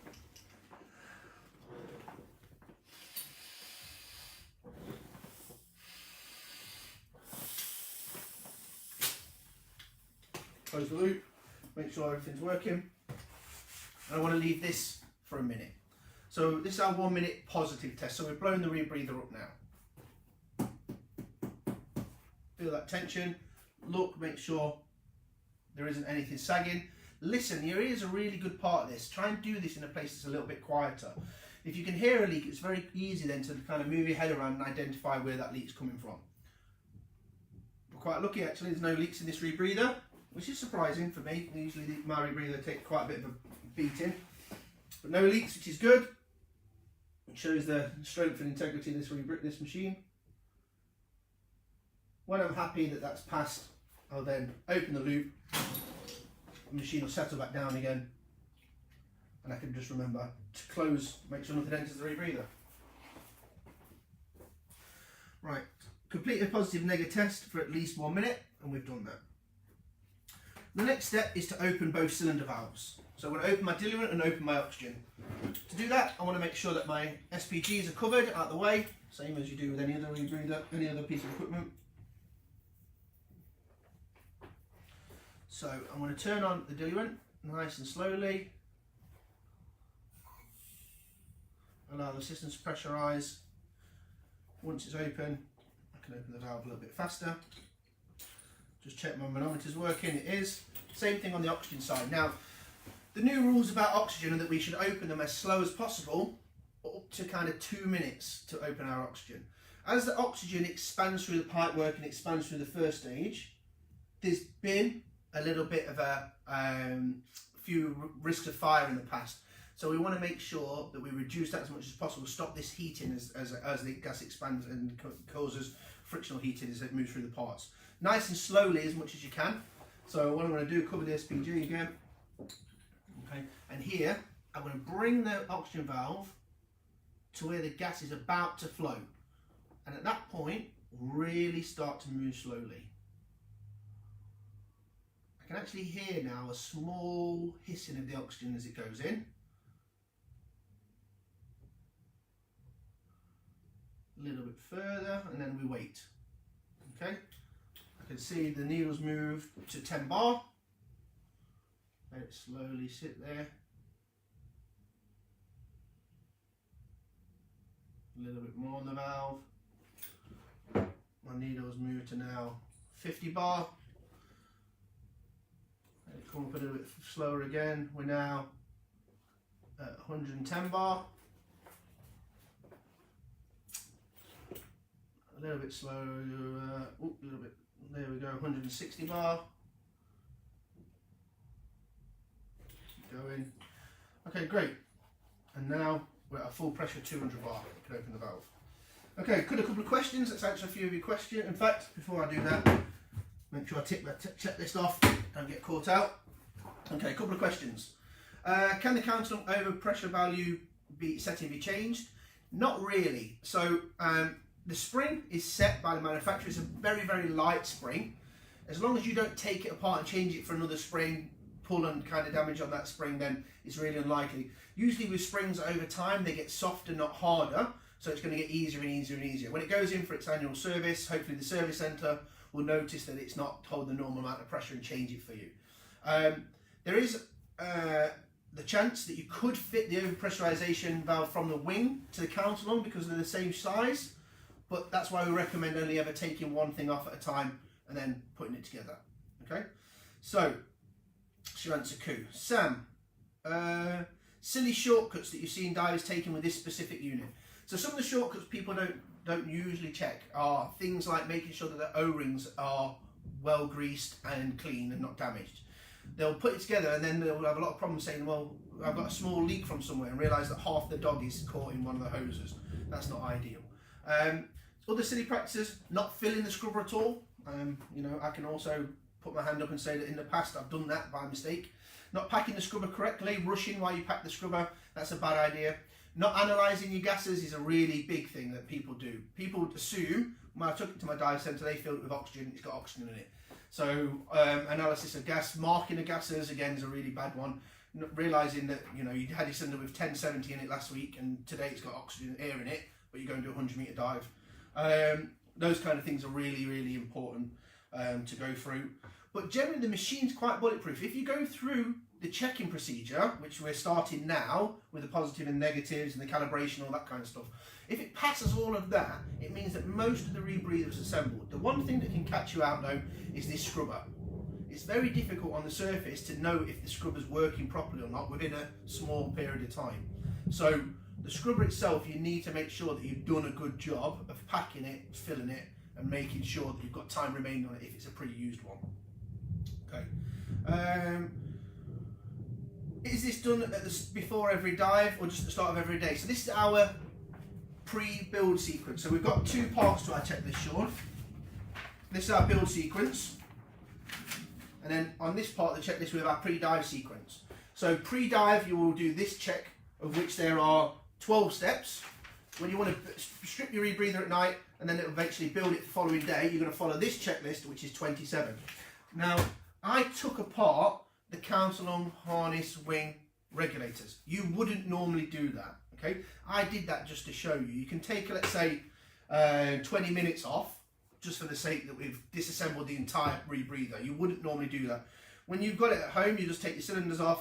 Close the loop, make sure everything's working. And I want to leave this for a minute. So this is our 1 minute positive test. So we've blown the rebreather up now. Feel that tension, look, make sure there isn't anything sagging. Listen, your ears are a really good part of this. Try and do this in a place that's a little bit quieter. If you can hear a leak, it's very easy then to kind of move your head around and identify where that leak's coming from. We're quite lucky actually, there's no leaks in this rebreather, which is surprising for me. Usually my rebreather takes quite a bit of a beating. But no leaks, which is good. It shows the strength and integrity of this machine. When I'm happy that that's passed, I'll then open the loop, the machine will settle back down again, and I can just remember to close, make sure nothing enters the rebreather. Right, complete a positive negative test for at least 1 minute, and we've done that. The next step is to open both cylinder valves. So I'm going to open my diluent and open my oxygen. To do that, I want to make sure that my SPGs are covered out of the way, same as you do with any other rebreather, any other piece of equipment. So I'm going to turn on the diluent nice and slowly. Allow the system to pressurise. Once it's open, I can open the valve a little bit faster. Just check my manometer's working, it is. Same thing on the oxygen side. Now, the new rules about oxygen are that we should open them as slow as possible, up to kind of 2 minutes to open our oxygen. As the oxygen expands through the pipework and expands through the first stage, there's been a little bit of a few risks of fire in the past. So we want to make sure that we reduce that as much as possible, stop this heating as the gas expands and causes frictional heating as it moves through the parts. Nice and slowly as much as you can. So what I'm going to do, cover the SPG again. Okay, and here I'm going to bring the oxygen valve to where the gas is about to flow. And at that point, really start to move slowly. I can actually hear now a small hissing of the oxygen as it goes in. A little bit further, and then we wait. Okay, I can see the needles move to 10 bar. Let it slowly sit there. A little bit more on the valve. My needles move to now 50 bar. Let it come up a little bit slower again. We're now at 110 bar. A little bit slower. A little bit. There we go. 160 bar. Keep going. Okay, great. And now we're at a full pressure 200 bar. You can open the valve. Okay, a couple of questions. Let's answer a few of your questions. In fact, before I do that, make sure I tick that checklist off. Don't get caught out. Okay, a couple of questions. Can the counter overpressure value setting be changed? Not really. So the spring is set by the manufacturer. It's a very, very light spring. As long as you don't take it apart and change it for another spring, pull and kind of damage on that spring, then it's really unlikely. Usually with springs over time, they get softer, not harder. So it's going to get easier and easier and easier. When it goes in for its annual service, hopefully the service centre will notice that it's not holding the normal amount of pressure and change it for you. There is the chance that you could fit the overpressurization valve from the wing to the counterlung because they're the same size, but that's why we recommend only ever taking one thing off at a time and then putting it together. Okay, so that's your answer, Ku. Sam, silly shortcuts that you've seen divers taking with this specific unit. So some of the shortcuts people don't usually check are things like making sure that the O-rings are well greased and clean and not damaged. They'll put it together and then they'll have a lot of problems saying, well, I've got a small leak from somewhere, and realise that half the dog is caught in one of the hoses. That's not ideal. Other silly practices, not filling the scrubber at all. You know, I can also put my hand up and say that in the past I've done that by mistake. Not packing the scrubber correctly, rushing while you pack the scrubber, that's a bad idea. Not analysing your gases is a really big thing that people do. People assume, when I took it to my dive centre, they filled it with oxygen, it's got oxygen in it. So analysis of gas, marking the gases, again, is a really bad one. Realising that, you know, you had your cylinder with 1070 in it last week and today it's got oxygen air in it, but you're going to do a 100 metre dive. Those kind of things are really, really important to go through. But generally the machine's quite bulletproof. If you go through the checking procedure, which we're starting now with the positive and negatives and the calibration, all that kind of stuff, if it passes all of that, it means that most of the rebreather is assembled. The one thing that can catch you out though is this scrubber. It's very difficult on the surface to know if the scrubber's working properly or not within a small period of time. So the scrubber itself, you need to make sure that you've done a good job of packing it, filling it, and making sure that you've got time remaining on it if it's a pre-used one. Okay. Is this done at before every dive or just at the start of every day? So this is our pre-build sequence. So we've got two parts to our checklist, Sean. This is our build sequence. And then on this part of the checklist we have our pre-dive sequence. So pre-dive you will do this check, of which there are 12 steps. When you want to strip your rebreather at night and then it'll eventually build it the following day, you're going to follow this checklist, which is 27. Now, I took apart the counterlung harness wing regulators. You wouldn't normally do that, okay? I did that just to show you. You can take, let's say, 20 minutes off, just for the sake that we've disassembled the entire rebreather. You wouldn't normally do that. When you've got it at home, you just take your cylinders off,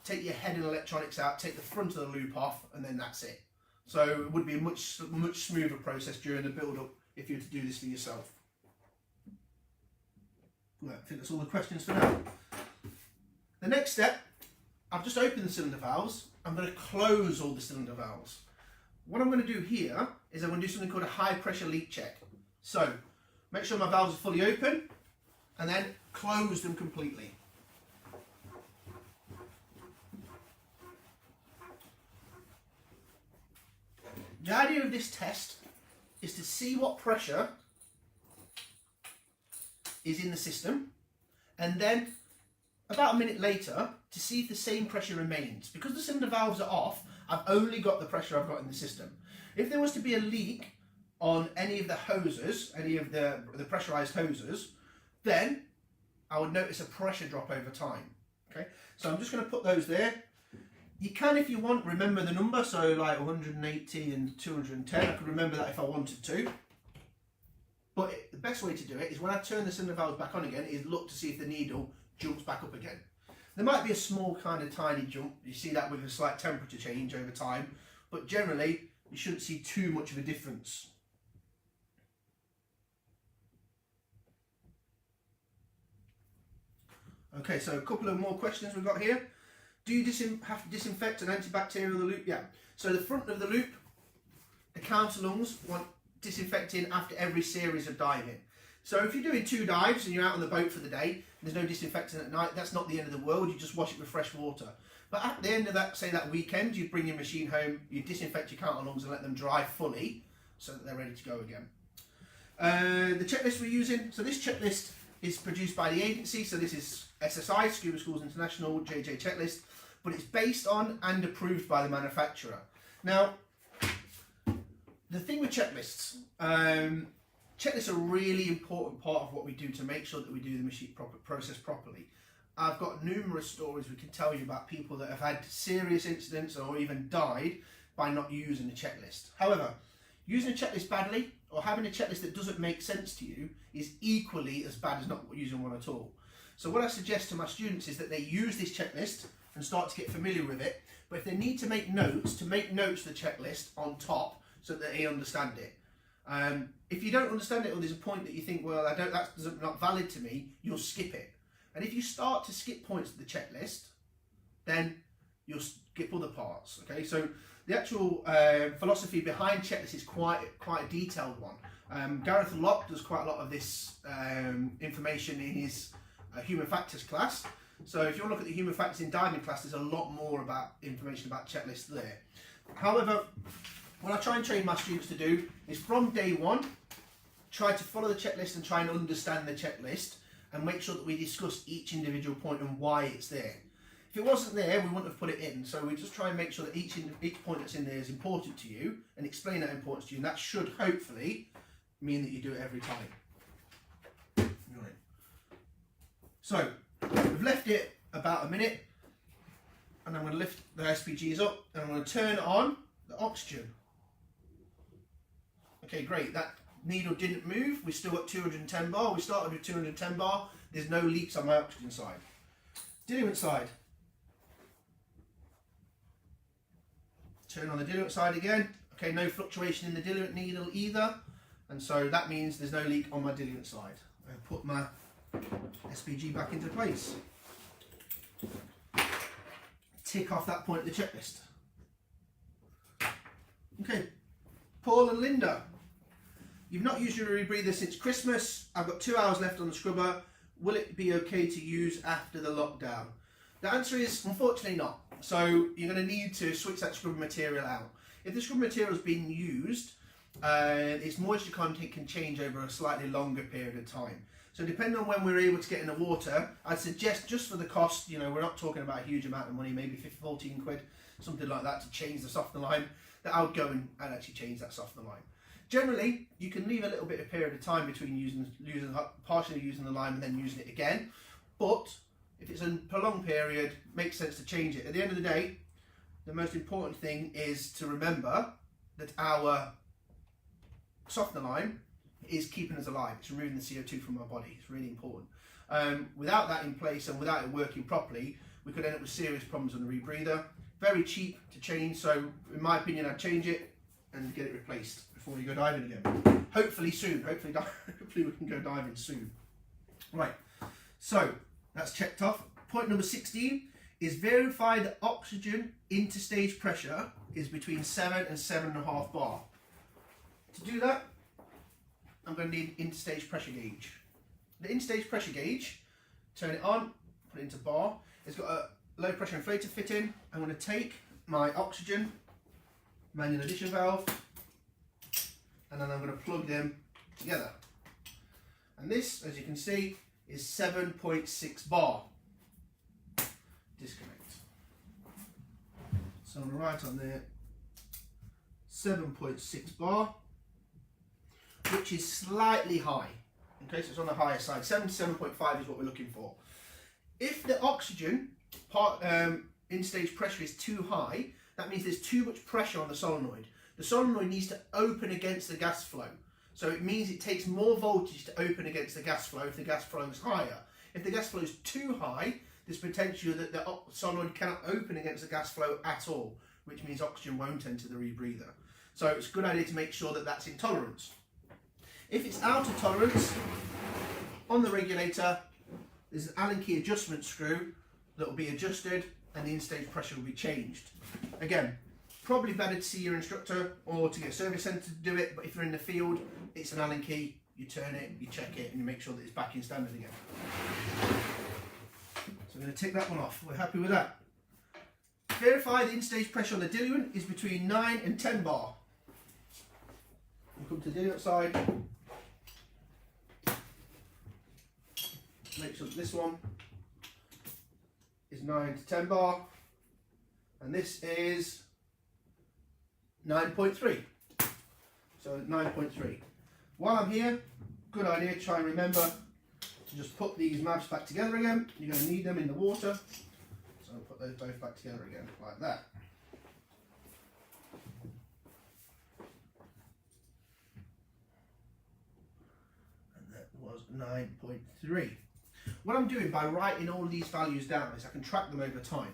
take your head and electronics out, take the front of the loop off, and then that's it. So it would be a much smoother process during the build-up if you were to do this for yourself. Well, I think that's all the questions for now. The next step, I've just opened the cylinder valves. I'm going to close all the cylinder valves. What I'm going to do here is I'm going to do something called a high pressure leak check. So make sure my valves are fully open and then close them completely. The idea of this test is to see what pressure is in the system, and then about a minute later to see if the same pressure remains. Because the cylinder valves are off, I've only got the pressure I've got in the system. If there was to be a leak on any of the hoses, any of the pressurized hoses, then I would notice a pressure drop over time. Okay, so I'm just going to put those there. You can, if you want, remember the number, so like 180 and 210, I could remember that if I wanted to. But the best way to do it is when I turn the cylinder valves back on again, is look to see if the needle jumps back up again. There might be a small kind of tiny jump, you see that with a slight temperature change over time, but generally you shouldn't see too much of a difference. Okay, so a couple of more questions we've got here. Do you have to disinfect and antibacterial the loop? Yeah. So the front of the loop, the counter lungs want disinfecting after every series of diving. So if you're doing 2 dives and you're out on the boat for the day, there's no disinfectant at night, that's not the end of the world, you just wash it with fresh water. But at the end of that, say that weekend, you bring your machine home, you disinfect your counter lungs and let them dry fully so that they're ready to go again. The checklist we're using, so this checklist is produced by the agency, so this is SSI, Scuba Schools International, JJ checklist, but it's based on and approved by the manufacturer. Now, the thing with checklists, checklists are a really important part of what we do to make sure that we do the machine process properly. I've got numerous stories we can tell you about people that have had serious incidents or even died by not using a checklist. However, using a checklist badly or having a checklist that doesn't make sense to you is equally as bad as not using one at all. So what I suggest to my students is that they use this checklist and start to get familiar with it, but if they need to make notes of the checklist on top so that they understand it. If you don't understand it or there's a point that you think, well, that's not valid to me, you'll skip it. And if you start to skip points to the checklist, then you'll skip other parts. Okay, so the actual philosophy behind checklists is quite a detailed one. Gareth Locke does quite a lot of this information in his human factors class. So if you want to look at the human factors in diving class, there's a lot more about information about checklists there. However, what I try and train my students to do is from day one, try to follow the checklist and try and understand the checklist and make sure that we discuss each individual point and why it's there. If it wasn't there, we wouldn't have put it in. So we just try and make sure that each point that's in there is important to you and explain that importance to you. And that should hopefully mean that you do it every time. Right. So we've left it about a minute and I'm going to lift the SPGs up and I'm going to turn on the oxygen. Okay, great. That needle didn't move. We still got 210 bar. We started with 210 bar. There's no leaks on my oxygen side. Diluent side. Turn on the diluent side again. Okay, no fluctuation in the diluent needle either. And so that means there's no leak on my diluent side. I put my SPG back into place. Tick off that point of the checklist. Okay, Paul and Linda. You've not used your rebreather since Christmas. I've got 2 hours left on the scrubber. Will it be okay to use after the lockdown? The answer is unfortunately not. So you're going to need to switch that scrubber material out. If the scrubber material has been used, its moisture content can change over a slightly longer period of time. So depending on when we're able to get in the water, I'd suggest just for the cost, you know, we're not talking about a huge amount of money, maybe 14 quid, something like that to change the softener line, that I would go and actually change that softener line. Generally, you can leave a little bit of period of time between partially using the lime and then using it again, but if it's a prolonged period, it makes sense to change it. At the end of the day, the most important thing is to remember that our softener line is keeping us alive. It's removing the CO2 from our body. It's really important. Without that in place and without it working properly, we could end up with serious problems on the rebreather. Very cheap to change, so in my opinion, I'd change it and get it replaced before you go diving again. Hopefully soon. Hopefully we can go diving soon. Right, so that's checked off. Point number 16 is verify that oxygen interstage pressure is between 7 and 7.5 bar. To do that, I'm going to need interstage pressure gauge. The interstage pressure gauge, turn it on, put it into bar. It's got a low pressure inflator fit in. I'm going to take my oxygen manual addition valve, and then I'm going to plug them together. And this, as you can see, is 7.6 bar. Disconnect. So I'm going to write on there 7.6 bar, which is slightly high. Okay, so it's on the higher side. 7 to 7.5 is what we're looking for. If the oxygen part in stage pressure is too high, that means there's too much pressure on the solenoid. The solenoid needs to open against the gas flow. So it means it takes more voltage to open against the gas flow if the gas flow is higher. If the gas flow is too high, there's potential that the solenoid cannot open against the gas flow at all, which means oxygen won't enter the rebreather. So it's a good idea to make sure that that's in tolerance. If it's out of tolerance, on the regulator, there's an Allen key adjustment screw that will be adjusted and the in-stage pressure will be changed. Again, probably better to see your instructor or to get a service centre to do it, but if you're in the field, it's an Allen key, you turn it, you check it, and you make sure that it's back in standard again. So I'm going to tick that one off. We're happy with that. Verify the in-stage pressure on the diluent is between 9 and 10 bar. We'll come to the diluent side. Make sure that this one is 9 to 10 bar, and this is 9.3. So 9.3. While I'm here, good idea to try and remember to just put these maps back together again. You're going to need them in the water, so I'll put those both back together again, like that. And that was 9.3. What I'm doing by writing all of these values down is I can track them over time.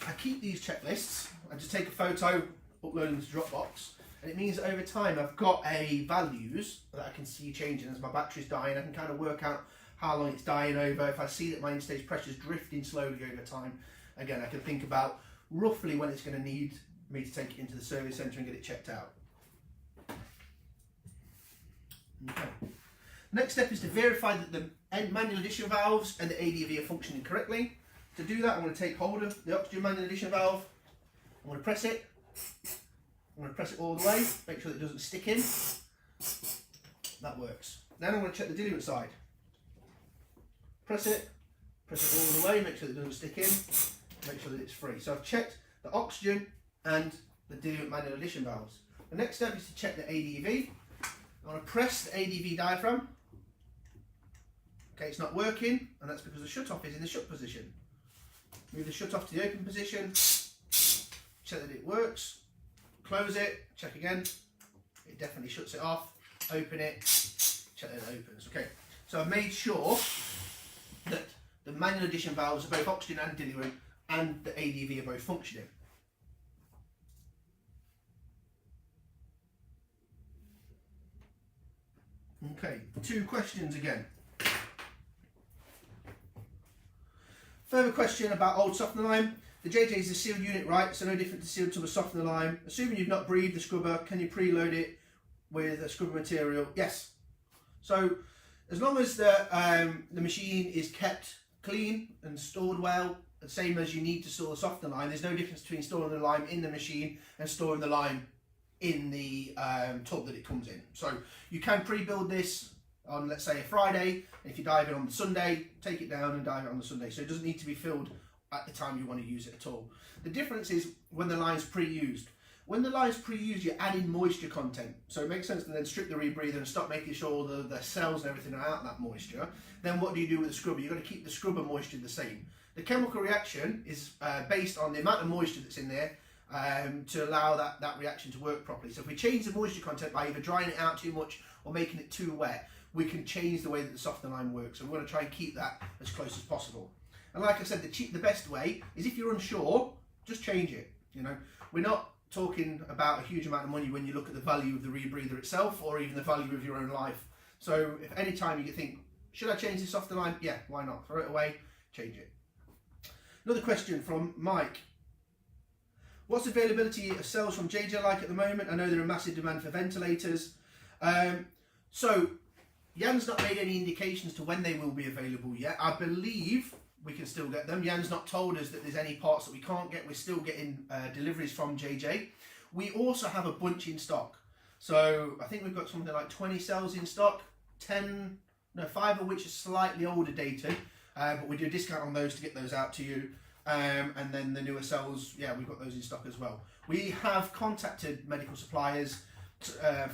I keep these checklists, I just take a photo, upload them to Dropbox, and it means that over time I've got values that I can see changing as my battery's dying. I can kind of work out how long it's dying over. If I see that my in-stage pressure is drifting slowly over time, again I can think about roughly when it's going to need me to take it into the service centre and get it checked out. Okay. Next step is to verify that the manual addition valves and the ADV are functioning correctly. To do that, I'm going to take hold of the oxygen manual addition valve. I'm going to press it. I'm going to press it all the way, make sure that it doesn't stick in. That works. Then I'm going to check the diluent side. Press it all the way, make sure that it doesn't stick in, make sure that it's free. So I've checked the oxygen and the diluent manual addition valves. The next step is to check the ADV. I'm going to press the ADV diaphragm. Okay, it's not working, and that's because the shutoff is in the shut position. Move the shutoff to the open position, check that it works, close it, check again, it definitely shuts it off, open it, check that it opens. Okay, so I've made sure that the manual addition valves are both oxygen and diluent, and the ADV are both functioning. Okay, 2 questions again. Further question about old softener lime. The JJ is a sealed unit, right? So no different to sealed tub of softener lime. Assuming you've not breathed the scrubber, can you preload it with a scrubber material? Yes. So as long as the machine is kept clean and stored well, the same as you need to store the softener lime, there's no difference between storing the lime in the machine and storing the lime in the tub that it comes in. So you can pre-build this on, let's say, a Friday. If you dive in on the Sunday, take it down and dive it on the Sunday. So it doesn't need to be filled at the time you want to use it at all. The difference is when the line's pre-used. When the line's pre-used, you're adding moisture content. So it makes sense to then strip the rebreather and stop making sure the cells and everything are out that moisture. Then what do you do with the scrubber? You've got to keep the scrubber moisture the same. The chemical reaction is based on the amount of moisture that's in there to allow that reaction to work properly. So if we change the moisture content by either drying it out too much or making it too wet, we can change the way that the softener lime works. So we're going to try and keep that as close as possible. And like I said, the best way is if you're unsure, just change it. You know, we're not talking about a huge amount of money when you look at the value of the rebreather itself or even the value of your own life. So if any time you think, should I change the softener lime? Yeah, why not? Throw it away, change it. Another question from Mike. What's the availability of cells from JJ like at the moment? I know they're in massive demand for ventilators. So Jan's not made any indications to when they will be available yet. I believe we can still get them. Jan's not told us that there's any parts that we can't get. We're still getting deliveries from JJ. We also have a bunch in stock. So I think we've got something like 20 cells in stock, 5 of which are slightly older dated, but we do a discount on those to get those out to you. And then the newer cells, yeah, we've got those in stock as well. We have contacted medical suppliers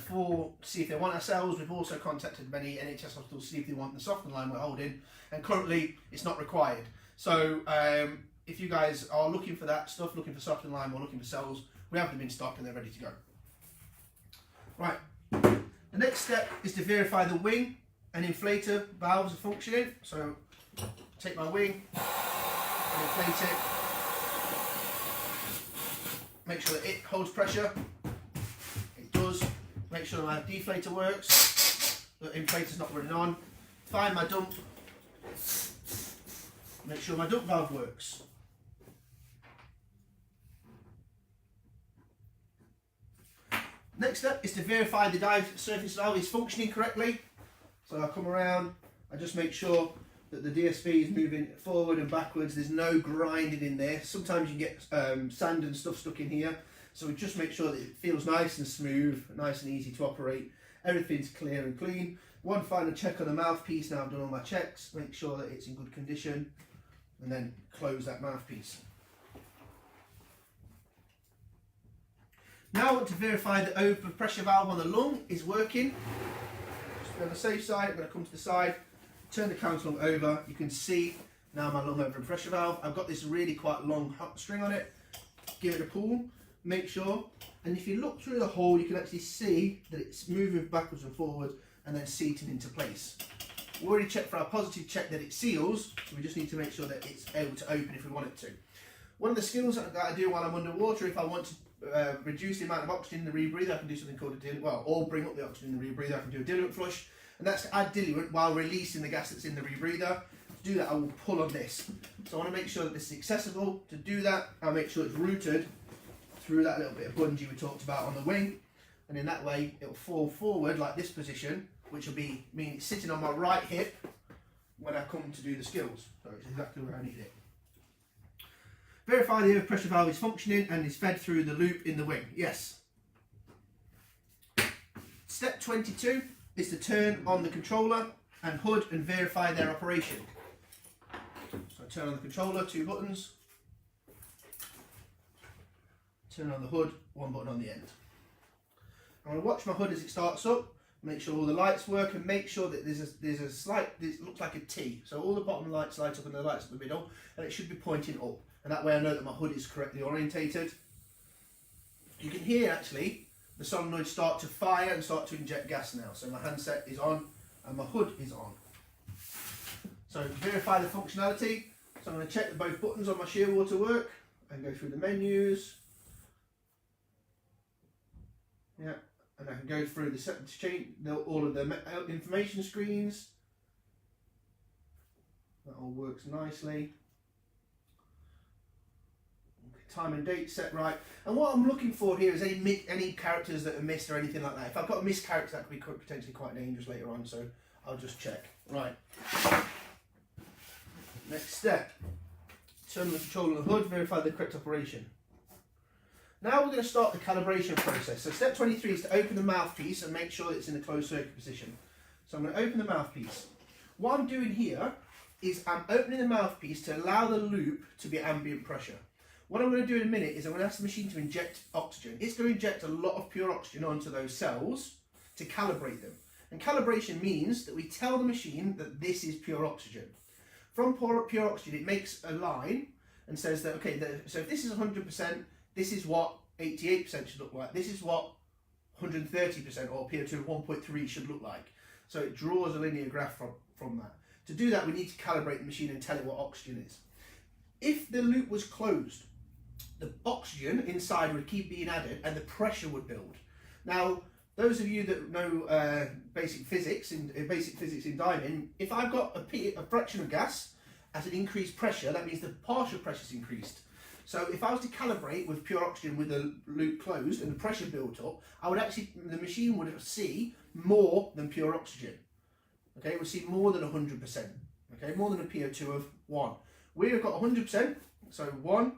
for see if they want our cells. We've also contacted many NHS hospitals to see if they want the softening line we're holding, and currently it's not required. So if you guys are looking for that stuff, looking for softening line or looking for cells, we have them in stock and they're ready to go. Right, the next step is to verify the wing and inflator valves are functioning. So take my wing and inflate it. Make sure that it holds pressure. It does. Make sure my deflator works. The inflator's not running on. Find my dump. Make sure my dump valve works. Next step is to verify the dive surface valve is functioning correctly. So I'll come around, I just make sure that the DSV is moving forward and backwards. There's no grinding in there. Sometimes you get sand and stuff stuck in here. So we just make sure that it feels nice and smooth, nice and easy to operate. Everything's clear and clean. One final check on the mouthpiece. Now I've done all my checks, make sure that it's in good condition, and then close that mouthpiece. Now I want to verify the overpressure valve on the lung is working. Just be on the safe side, I'm going to come to the side, turn the counter lung over. You can see now my lung overpressure valve. I've got this really quite long hot string on it. Give it a pull, make sure, and if you look through the hole you can actually see that it's moving backwards and forwards and then seating into place. We already checked for our positive check that it seals, so we just need to make sure that it's able to open if we want it to. One of the skills that I do while I'm underwater, if I want to reduce the amount of oxygen in the rebreather, I can do something called a diluent, or bring up the oxygen in the rebreather. I can do a diluent flush, and that's to add diluent while releasing the gas that's in the rebreather. To do that, I will pull on this. So I want to make sure that this is accessible. To do that, I'll make sure it's routed through that little bit of bungee we talked about on the wing, and in that way it will fall forward like this position, which will mean it's sitting on my right hip when I come to do the skills. So it's exactly where I need it. Verify the overpressure valve is functioning and is fed through the loop in the wing. Yes. Step 22 is to turn on the controller and hood and verify their operation. So I turn on the controller, 2 buttons. Turn on the hood, 1 button on the end. I'm going to watch my hood as it starts up, make sure all the lights work, and make sure that there's a slight, this looks like a T. So all the bottom lights light up and the lights at the middle, and it should be pointing up. And that way I know that my hood is correctly orientated. You can hear actually the solenoid start to fire and start to inject gas now. So my handset is on and my hood is on. So verify the functionality. So I'm going to check that both buttons on my shear water work and go through the menus. Yeah, and I can go through the set to change all of the information screens. That all works nicely. Time and date set right, and what I'm looking for here is any characters that are missed or anything like that. If I've got a missed character, that could be potentially quite dangerous later on, so I'll just check. Right. Next step, turn the controller on the hood, verify the correct operation. Now we're going to start the calibration process. So step 23 is to open the mouthpiece and make sure it's in the closed circuit position. So I'm going to open the mouthpiece. What I'm doing here is I'm opening the mouthpiece to allow the loop to be ambient pressure. What I'm going to do in a minute is I'm going to ask the machine to inject oxygen. It's going to inject a lot of pure oxygen onto those cells to calibrate them. And calibration means that we tell the machine that this is pure oxygen. From pure oxygen, it makes a line and says that, okay, so if this is 100%, this is what 88% should look like. This is what 130% or PO2 of 1.3 should look like. So it draws a linear graph from that. To do that, we need to calibrate the machine and tell it what oxygen is. If the loop was closed, the oxygen inside would keep being added and the pressure would build. Now, those of you that know basic physics in diving, if I've got a fraction of gas at an increased pressure, that means the partial pressure is increased. So if I was to calibrate with pure oxygen with the loop closed and the pressure built up, the machine would see more than pure oxygen. Okay, it would see more than 100%. Okay, more than a PO2 of 1. We've got 100%, so 1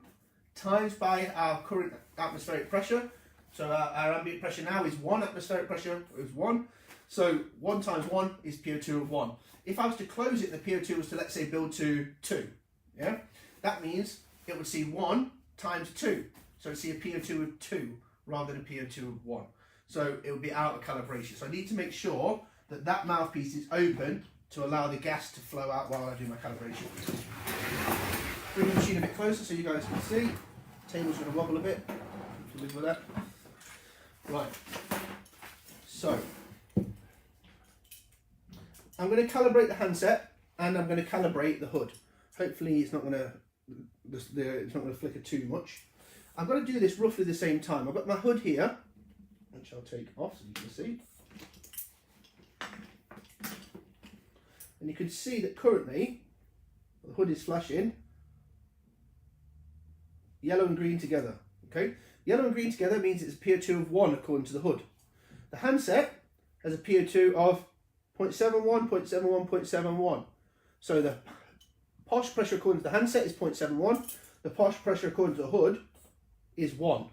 times by our current atmospheric pressure, So our ambient pressure now is 1, atmospheric pressure is 1. So 1 times 1 is PO2 of 1. If I was to close it, the PO2 was to, let's say, build to 2. Yeah, that means it would see 1 times 2. So it'd see a PO2 of 2 rather than a PO2 of 1. So it would be out of calibration. So I need to make sure that that mouthpiece is open to allow the gas to flow out while I do my calibration. Bring the machine a bit closer so you guys can see. The table's going to wobble a bit. If you live with that. Right. So I'm going to calibrate the handset and I'm going to calibrate the hood. Hopefully it's not going to flicker too much. I'm going to do this roughly the same time. I've got my hood here, which I'll take off so you can see. And you can see that currently the hood is flashing yellow and green together. Okay, yellow and green together means it's a PO2 of 1 according to the hood. The handset has a PO2 of 0.71, 0.71, 0.71. So the posh pressure according to the handset is 0.71. The posh pressure according to the hood is 1.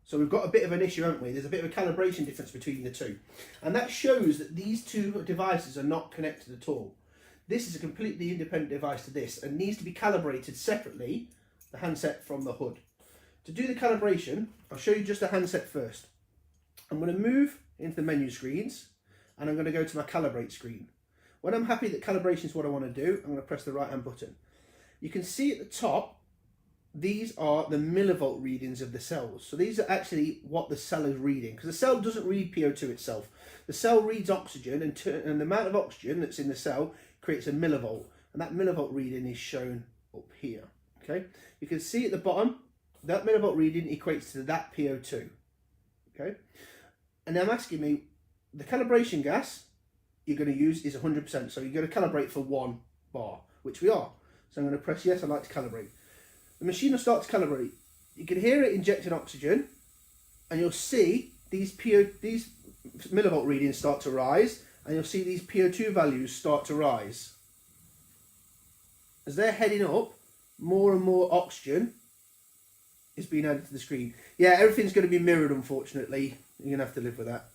So we've got a bit of an issue, haven't we? There's a bit of a calibration difference between the two. And that shows that these two devices are not connected at all. This is a completely independent device to this and needs to be calibrated separately, the handset from the hood. To do the calibration, I'll show you just the handset first. I'm going to move into the menu screens and I'm going to go to my calibrate screen. When I'm happy that calibration is what I want to do, I'm going to press the right hand button. You can see at the top, these are the millivolt readings of the cells. So these are actually what the cell is reading, because the cell doesn't read PO2 itself. The cell reads oxygen and the amount of oxygen that's in the cell creates a millivolt, and that millivolt reading is shown up here. Okay, you can see at the bottom that millivolt reading equates to that PO2. Okay, and I'm asking me, the calibration gas you're going to use is 100%, so you're going to calibrate for 1 bar, which we are. So I'm going to press yes, I'd like to calibrate. The machine will start to calibrate. You can hear it injecting oxygen, and you'll see these millivolt readings start to rise, and you'll see these PO2 values start to rise. As they're heading up, more and more oxygen is being added to the screen. Yeah, everything's going to be mirrored, unfortunately. You're going to have to live with that.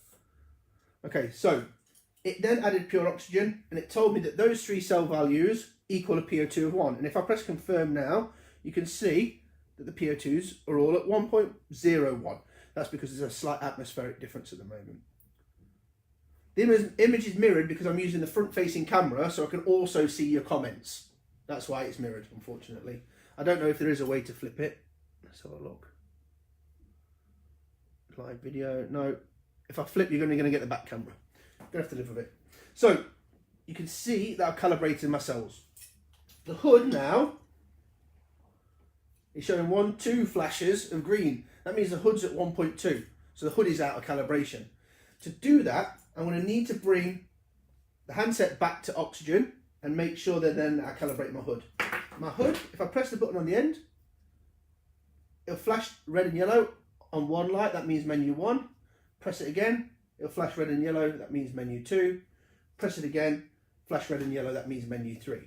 Okay, so it then added pure oxygen, and it told me that those 3 cell values equal a PO2 of 1. And if I press confirm now, you can see that the PO2s are all at 1.01. That's because there's a slight atmospheric difference at the moment. The image is mirrored because I'm using the front-facing camera, so I can also see your comments. That's why it's mirrored, unfortunately. I don't know if there is a way to flip it. Let's have a look. Live video. No. If I flip, you're going to get the back camera. You're going to have to live with it. So, you can see that I've calibrated my cells. The hood now is showing 1, 2 flashes of green. That means the hood's at 1.2. So the hood is out of calibration. To do that, I'm going to need to bring the handset back to oxygen and make sure that then I calibrate my hood. My hood, if I press the button on the end, it'll flash red and yellow on one light, that means menu 1. Press it again, it'll flash red and yellow, that means menu 2. Press it again, flash red and yellow, that means menu 3.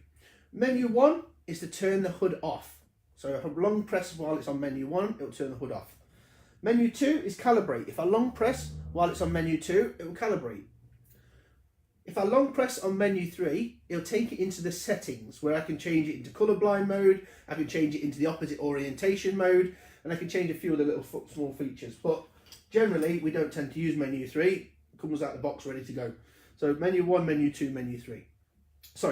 Menu 1 is to turn the hood off. So if I long press while it's on menu 1, it will turn the hood off. Menu 2 is calibrate. If I long press while it's on menu 2, it will calibrate. If I long press on menu 3, it'll take it into the settings where I can change it into colorblind mode, I can change it into the opposite orientation mode, and I can change a few of the little small features. But generally, we don't tend to use menu 3. It comes out the box ready to go. So menu 1, menu 2, menu 3. So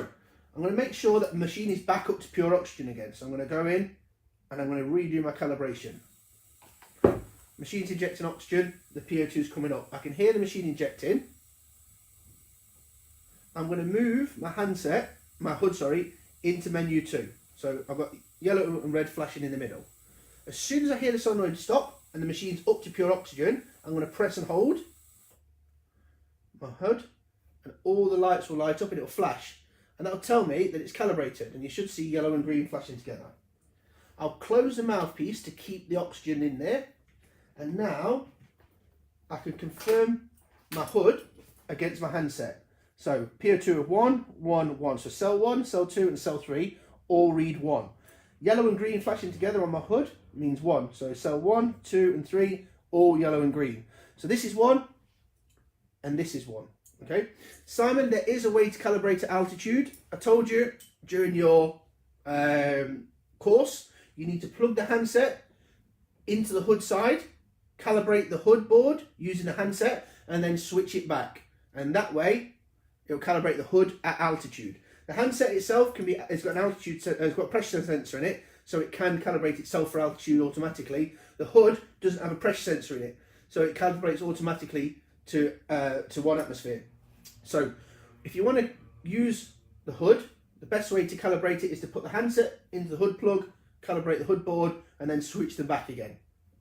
I'm going to make sure that the machine is back up to pure oxygen again. So I'm going to go in and I'm going to redo my calibration. Machine's injecting oxygen, the PO2 is coming up. I can hear the machine injecting. I'm going to move my handset, my hood, sorry, into menu 2. So I've got yellow and red flashing in the middle. As soon as I hear the solenoid stop and the machine's up to pure oxygen, I'm going to press and hold my hood and all the lights will light up and it'll flash. And that'll tell me that it's calibrated, and you should see yellow and green flashing together. I'll close the mouthpiece to keep the oxygen in there. And now I can confirm my hood against my handset. So PO2 of 1, 1, 1. So cell 1, cell 2 and cell 3 all read 1. Yellow and green flashing together on my hood means 1. So cell 1, 2 and 3 all yellow and green. So this is one, and this is one. Okay, Simon, there is a way to calibrate at altitude. I told you during your course, you need to plug the handset into the hood side, calibrate the hood board using the handset, and then switch it back. And that way, it'll calibrate the hood at altitude. The handset itself it's got an altitude, it's got a pressure sensor in it, so it can calibrate itself for altitude automatically. The hood doesn't have a pressure sensor in it, so it calibrates automatically to 1 atmosphere. So if you want to use the hood, the best way to calibrate it is to put the handset into the hood plug, calibrate the hood board, and then switch them back again.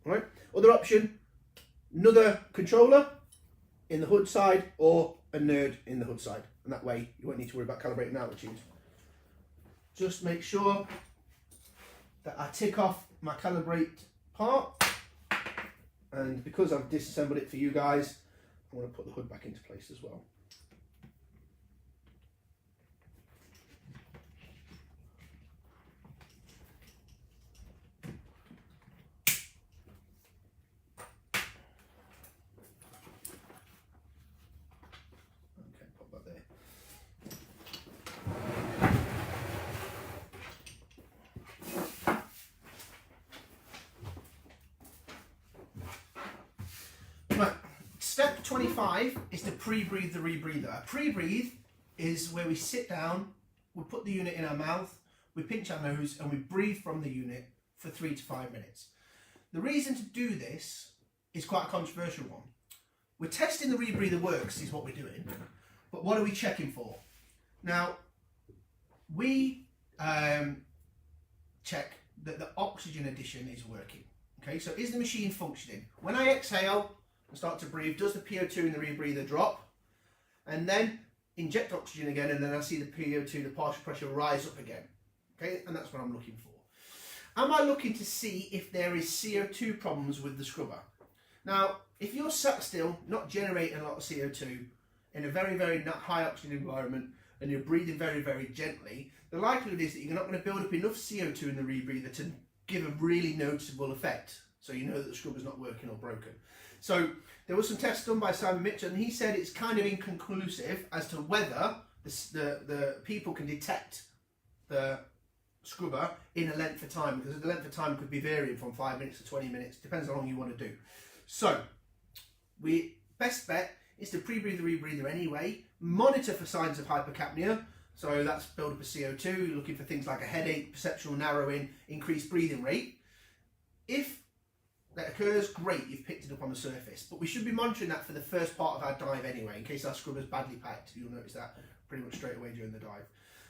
All right. Other option, another controller in the hood side or a nerd in the hood side, and that way you won't need to worry about calibrating altitude. Just make sure that I tick off my calibrate part, and because I've disassembled it for you guys, I want to put the hood back into place as well. Okay, pop that there. Right. Step 25 is to pre-breathe the rebreather. A pre-breathe is where we sit down, we put the unit in our mouth, we pinch our nose, and we breathe from the unit for 3 to 5 minutes. The reason to do this is quite a controversial one. We're testing the rebreather works, is what we're doing, but what are we checking for? Now, we check that the oxygen addition is working. Okay, so is the machine functioning? When I exhale and start to breathe, does the PO2 in the rebreather drop? And then inject oxygen again, and then I see the PO2, the partial pressure, rise up again. Okay, and that's what I'm looking for. Am I looking to see if there is CO2 problems with the scrubber? Now, if you're sat still, not generating a lot of CO2 in a very, very high oxygen environment, and you're breathing very, very gently, the likelihood is that you're not going to build up enough CO2 in the rebreather to give a really noticeable effect. So you know that the scrubber's not working or broken. So there was some tests done by Simon Mitchell, and he said it's kind of inconclusive as to whether the people can detect the scrubber in a length of time, because the length of time could be varying from 5 minutes to 20 minutes, depends how long you want to do. So best bet is to pre-breathe the rebreather anyway, monitor for signs of hypercapnia, so that's build up of CO2, looking for things like a headache, perceptual narrowing, increased breathing rate. If that occurs, great, you've picked it up on the surface, but we should be monitoring that for the first part of our dive anyway, in case our scrubber's badly packed. You'll notice that pretty much straight away during the dive.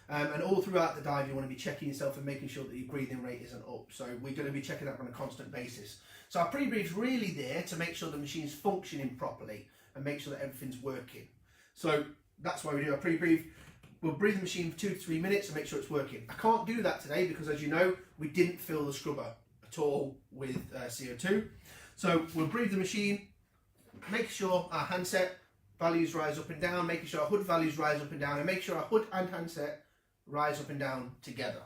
And all throughout the dive, you want to be checking yourself and making sure that your breathing rate isn't up. So we're going to be checking that on a constant basis. So our pre-breathe's really there to make sure the machine's functioning properly and make sure that everything's working. So that's why we do our pre-breathe. We'll breathe the machine for 2 to 3 minutes and make sure it's working. I can't do that today because, as you know, we didn't fill the scrubber at all with CO2. So we'll breathe the machine, make sure our handset values rise up and down, making sure our hood values rise up and down, and make sure our hood and handset rise up and down together.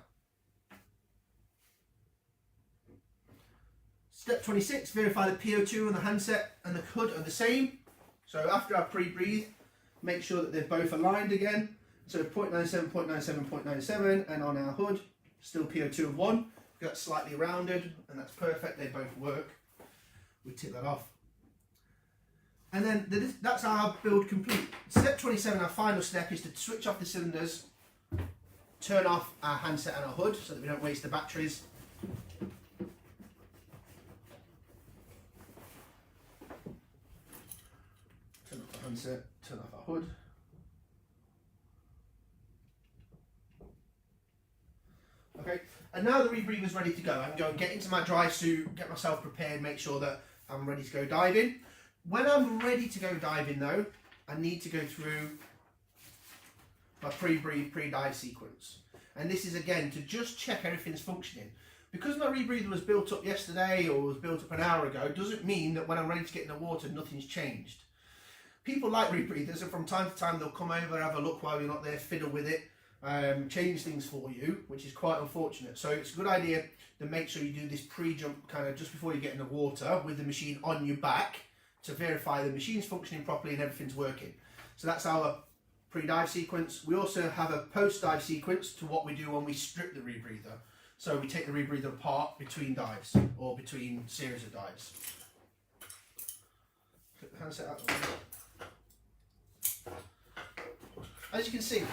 Step 26, verify the PO2 on the handset and the hood are the same. So after our pre-breathe, make sure that they're both aligned again. So 0.97, 0.97, 0.97, and on our hood, still PO2 of 1. That's slightly rounded, and that's perfect, they both work. We tick that off. And then that's our build complete. Step 27, our final step, is to switch off the cylinders, turn off our handset and our hood so that we don't waste the batteries. Turn off the handset, turn off our hood. Okay, and now the rebreather's ready to go. I can go and get into my dry suit, get myself prepared, make sure that I'm ready to go diving. When I'm ready to go diving though, I need to go through my pre-breathe, pre-dive sequence. And this is again to just check everything's functioning. Because my rebreather was built up yesterday or was built up an hour ago, doesn't mean that when I'm ready to get in the water, nothing's changed. People like rebreathers, and from time to time they'll come over, have a look while you're not there, fiddle with it. change things for you, which is quite unfortunate. So it's a good idea to make sure you do this pre-jump kind of just before you get in the water with the machine on your back to verify the machine's functioning properly and everything's working. So that's our pre-dive sequence. We also have a post-dive sequence to what we do when we strip the rebreather. So we take the rebreather apart between dives or between series of dives. Click the handset out. As you can see,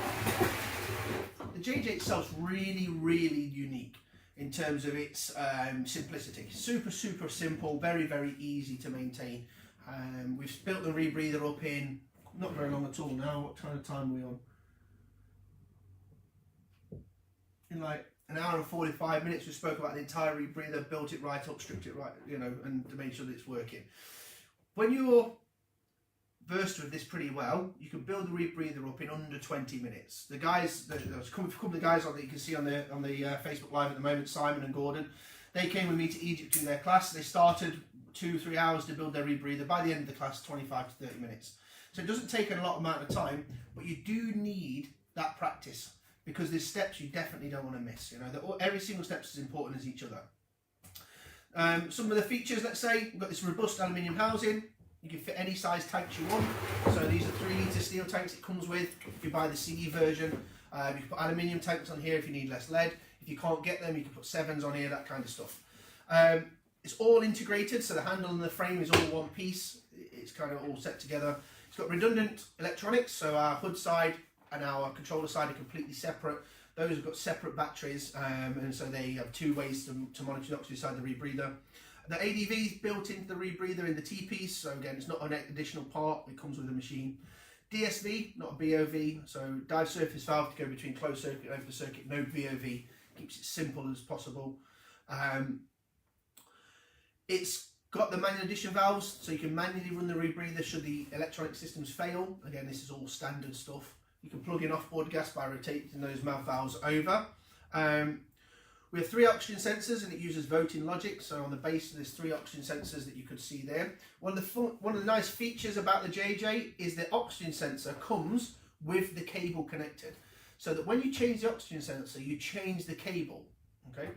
the JJ itself is really, really unique in terms of its simplicity. Super, super simple, very, very easy to maintain. We've built the rebreather up in not very long at all now. What kind of time are we on? In like an hour and 45 minutes. We spoke about the entire rebreather, built it right up, stripped it right, you know, and to make sure that it's working. When you're versed with this pretty well, you can build the rebreather up in under 20 minutes. The guys, there's a couple of guys that you can see on the Facebook Live at the moment, Simon and Gordon. They came with me to Egypt to do their class. They started 2-3 hours to build their rebreather. By the end of the class, 25 to 30 minutes. So it doesn't take a lot amount of time, but you do need that practice because there's steps you definitely don't want to miss. You know, every single step is as important as each other. Some of the features, let's say, we've got this robust aluminium housing. You can fit any size tanks you want. So these are 3 litre steel tanks it comes with. If you buy the CE version, you can put aluminium tanks on here if you need less lead. If you can't get them, you can put 7s on here, that kind of stuff. It's all integrated, so the handle and the frame is all one piece. It's kind of all set together. It's got redundant electronics, so our hood side and our controller side are completely separate. Those have got separate batteries, and so they have 2 ways to monitor the oxygen side of the rebreather. The ADV is built into the rebreather in the T-piece, so again, it's not an additional part, it comes with the machine. DSV, not a BOV, so dive surface valve to go between closed circuit and open circuit, no BOV, keeps it simple as possible. It's got the manual addition valves, so you can manually run the rebreather should the electronic systems fail. Again, this is all standard stuff. You can plug in off-board gas by rotating those mouth valves over. We have 3 oxygen sensors and it uses voting logic, so on the base there's 3 oxygen sensors that you could see there. One of the nice features about the JJ is the oxygen sensor comes with the cable connected, so that when you change the oxygen sensor you change the cable. Okay,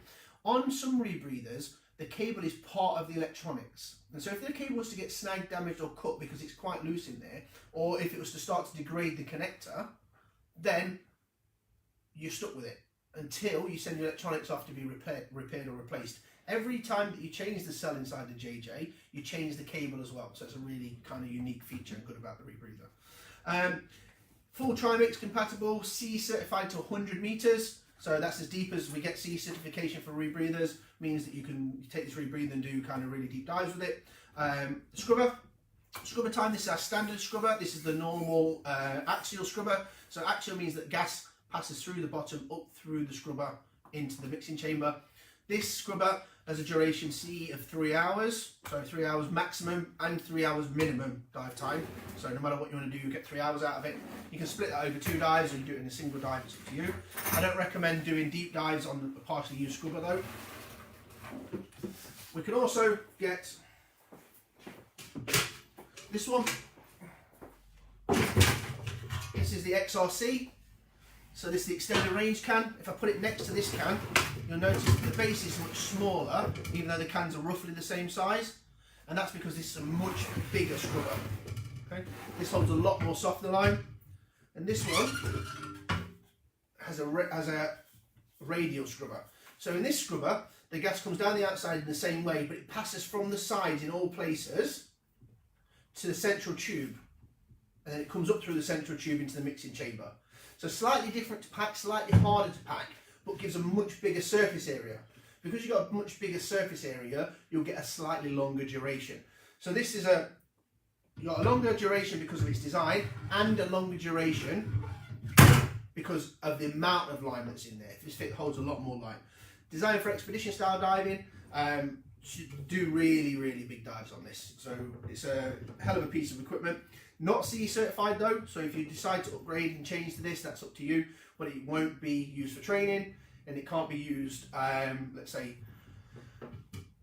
on some rebreathers the cable is part of the electronics, and so if the cable was to get snagged, damaged or cut because it's quite loose in there, or if it was to start to degrade the connector, then you're stuck with it until you send the electronics off to be repaired or replaced. Every time that you change the cell inside the JJ, you change the cable as well. So it's a really kind of unique feature and good about the rebreather. Full Trimix compatible, CE certified to 100 meters. So that's as deep as we get CE certification for rebreathers. Means that you can take this rebreather and do kind of really deep dives with it. Scrubber time, this is our standard scrubber. This is the normal axial scrubber. So axial means that gas passes through the bottom up through the scrubber into the mixing chamber. This scrubber has a duration CE of 3 hours, so 3 hours maximum and 3 hours minimum dive time. So no matter what you want to do, you get 3 hours out of it. You can split that over 2 dives or you do it in a single dive, it's up to you. I don't recommend doing deep dives on a partially used scrubber though. We can also get this one. This is the XRC. So this is the extended range can. If I put it next to this can, you'll notice that the base is much smaller, even though the cans are roughly the same size. And that's because this is a much bigger scrubber. Okay? This holds a lot more softener line. And this one has a radial scrubber. So in this scrubber, the gas comes down the outside in the same way, but it passes from the sides in all places to the central tube. And then it comes up through the central tube into the mixing chamber. So slightly different to pack, slightly harder to pack, but gives a much bigger surface area. Because you've got a much bigger surface area, you'll get a slightly longer duration. So this is you've got a longer duration because of its design, and a longer duration because of the amount of line that's in there. This fit holds a lot more line. Designed for expedition style diving, should do really, really big dives on this. So it's a hell of a piece of equipment. Not CE certified though, so if you decide to upgrade and change to this, that's up to you, but it won't be used for training and it can't be used, let's say,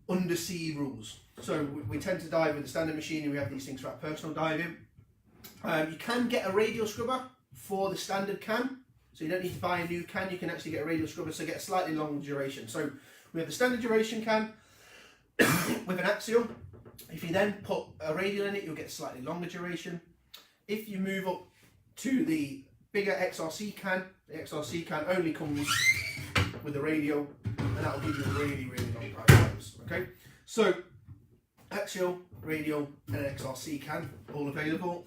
under CE rules. So we tend to dive with the standard machine and we have these things for our personal diving. You can get a radial scrubber for the standard can, So you don't need to buy a new can, you can actually get a radial scrubber, so get a slightly longer duration. So we have the standard duration can with an axial. If you then put a radial in it, you'll get a slightly longer duration. If you move up to the bigger XRC can, the XRC can only comes with a radial, and that will give you a really, really long drive times. Okay, so axial, radial, and an XRC can all available.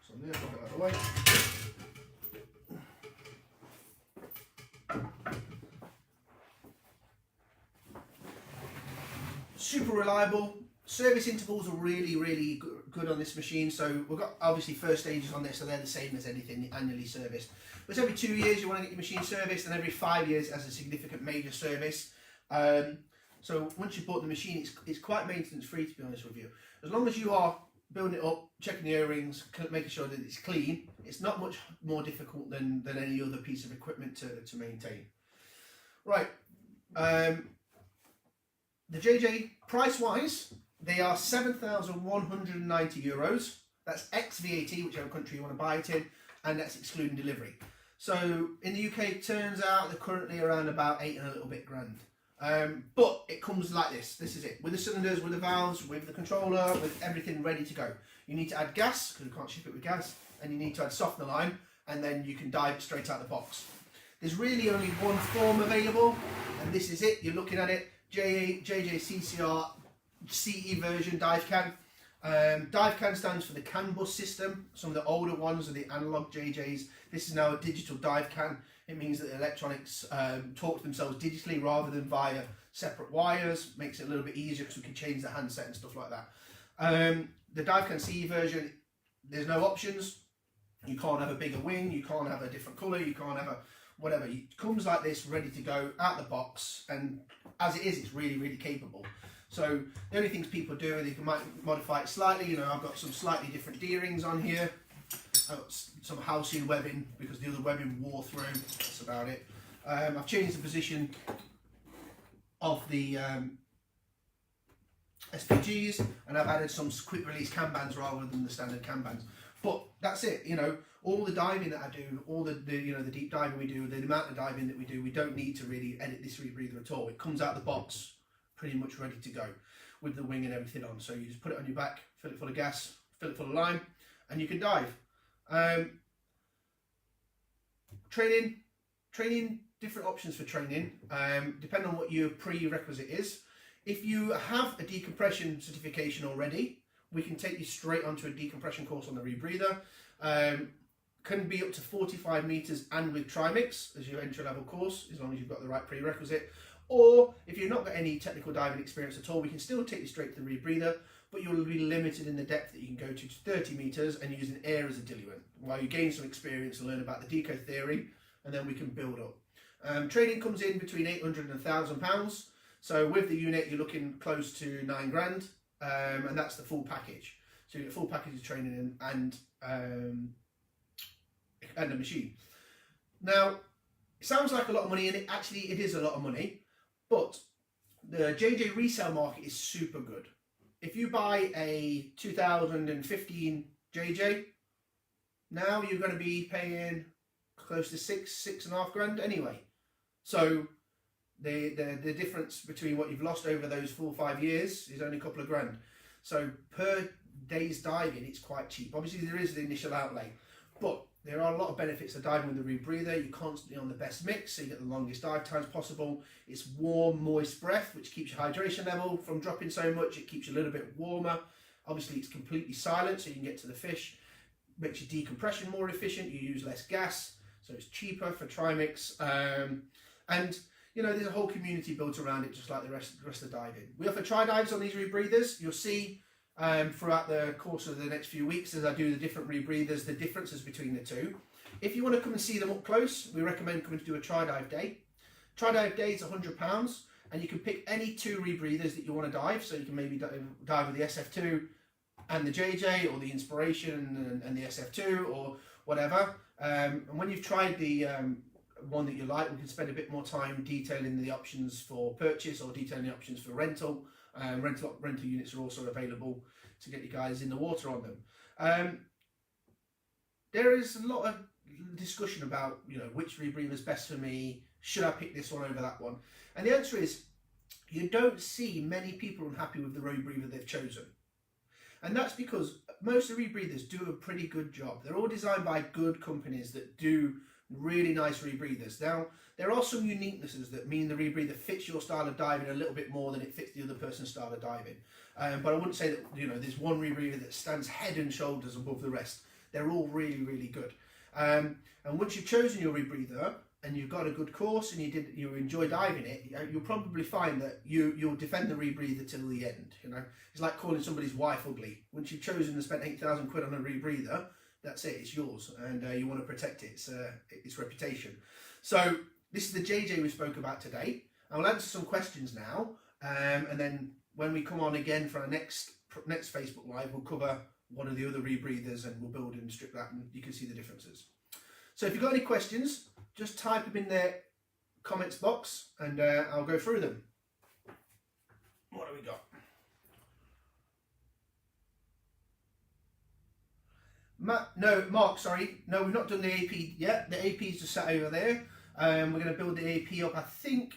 So I'm going to put that out of the way. Super reliable. Service intervals are really, really good on this machine. So we've got obviously first stages on this, so they're the same as anything annually serviced. But it's every 2 years you want to get your machine serviced, and every 5 years it has a significant major service. So once you've bought the machine, it's quite maintenance free, to be honest with you. As long as you are building it up, checking the O-rings, making sure that it's clean, it's not much more difficult than any other piece of equipment to maintain. Right. The JJ, price-wise, they are €7,190. That's ex-VAT, whichever country you want to buy it in, and that's excluding delivery. So in the UK, it turns out they're currently around about 8 and a little bit grand. But it comes like this. This is it. With the cylinders, with the valves, with the controller, with everything ready to go. You need to add gas, because we can't ship it with gas, and you need to add softener line, and then you can dive it straight out of the box. There's really only one form available, and this is it. You're looking at it. JJ CCR CE version dive can. Dive can stands for the CAN bus system. Some of the older ones are the analog JJs. This is now a digital dive can. It means that the electronics talk to themselves digitally rather than via separate wires. Makes it a little bit easier because we can change the handset and stuff like that. The dive can CE version, there's no options. You can't have a bigger wing, you can't have a different colour, you can't have a whatever. It comes like this, ready to go out the box, and as it is, it's really, really capable. So the only things people do is they can modify it slightly. You know, I've got some slightly different D-rings on here. I've got some housing webbing because the other webbing wore through. That's about it. I've changed the position of the SPGs, and I've added some quick release can bands rather than the standard can bands. But that's it. You know, all the diving that I do, all the you know, the deep diving we do, the amount of diving that we do, we don't need to really edit this rebreather at all. It comes out the box pretty much ready to go with the wing and everything on. So you just put it on your back, fill it full of gas, fill it full of lime, and you can dive. Training, different options for training, depending on what your prerequisite is. If you have a decompression certification already, we can take you straight onto a decompression course on the rebreather. Can be up to 45 meters and with trimix as your entry level course, as long as you've got the right prerequisite. Or if you've not got any technical diving experience at all, we can still take you straight to the rebreather, but you'll be limited in the depth that you can go to 30 meters and using air as a diluent, while you gain some experience and learn about the deco theory, and then we can build up. Training comes in between £800 and £1,000. So with the unit, you're looking close to 9 grand, and that's the full package. So you get a full package of training and a machine. Now, it sounds like a lot of money, and it is a lot of money, but the JJ resale market is super good. If you buy a 2015 JJ, now you're going to be paying close to £6.5 grand anyway. So the difference between what you've lost over those 4 or 5 years is only a couple of grand. So per day's diving, it's quite cheap. Obviously, there is the initial outlay, but there are a lot of benefits of diving with the rebreather. You're constantly on the best mix, so you get the longest dive times possible. It's warm, moist breath, which keeps your hydration level from dropping so much. It keeps you a little bit warmer. Obviously, it's completely silent, so you can get to the fish. Makes your decompression more efficient. You use less gas, so it's cheaper for trimix. And you know, there's a whole community built around it, just like the rest of diving. We offer tri-dives on these rebreathers. You'll see throughout the course of the next few weeks as I do the different rebreathers, the differences between the two. If you want to come and see them up close, we recommend coming to do a tri-dive day. Tri-dive day is £100, and you can pick any 2 rebreathers that you want to dive. So you can maybe dive with the SF2 and the JJ, or the Inspiration and the SF2, or whatever. And when you've tried the one that you like, we can spend a bit more time detailing the options for purchase or detailing the options for rental. Rental units are also available to get you guys in the water on them. There is a lot of discussion about, you know, which rebreather is best for me. Should I pick this one over that one? And the answer is, you don't see many people unhappy with the rebreather they've chosen. And that's because most of the rebreathers do a pretty good job. They're all designed by good companies that do really nice rebreathers. Now, there are some uniquenesses that mean the rebreather fits your style of diving a little bit more than it fits the other person's style of diving. But I wouldn't say that, you know, there's one rebreather that stands head and shoulders above the rest. They're all really, really good. And once you've chosen your rebreather and you've got a good course and you enjoy diving it, you'll probably find that you'll defend the rebreather till the end. You know, it's like calling somebody's wife ugly. Once you've chosen and spent 8,000 quid on a rebreather, that's it, it's yours, and you want to protect its reputation. So this is the JJ we spoke about today. I will answer some questions now, and then when we come on again for our next Facebook Live, we'll cover one of the other rebreathers and we'll build and strip that, and you can see the differences. So if you've got any questions, just type them in the comments box and I'll go through them. What do we got? Mark, sorry. No, we've not done the AP yet. The AP is just sat over there. We're going to build the AP up. I think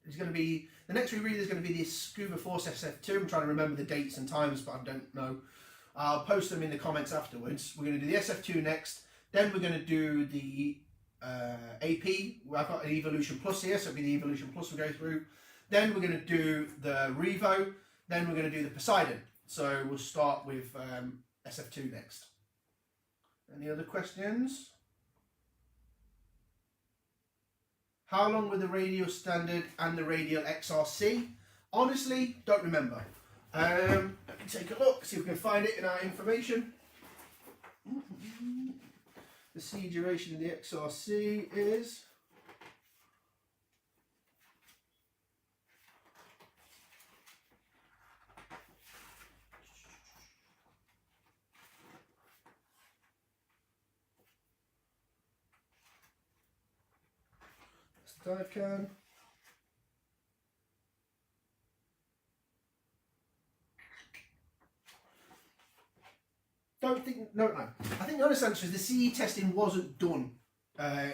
it's going to be, the next rebreather is going to be the Scuba Force SF2. I'm trying to remember the dates and times, but I don't know. I'll post them in the comments afterwards. We're going to do the SF2 next. Then we're going to do the AP. I've got an Evolution Plus here, so it'll be the Evolution Plus we'll go through. Then we're going to do the Revo. Then we're going to do the Poseidon. So we'll start with SF2 next. Any other questions? How long were the Radial Standard and the Radial XRC? Honestly, don't remember. I can take a look, see if we can find it in our information. The sea duration of the XRC is dive can. Don't think, no. I think the honest answer is the CE testing wasn't done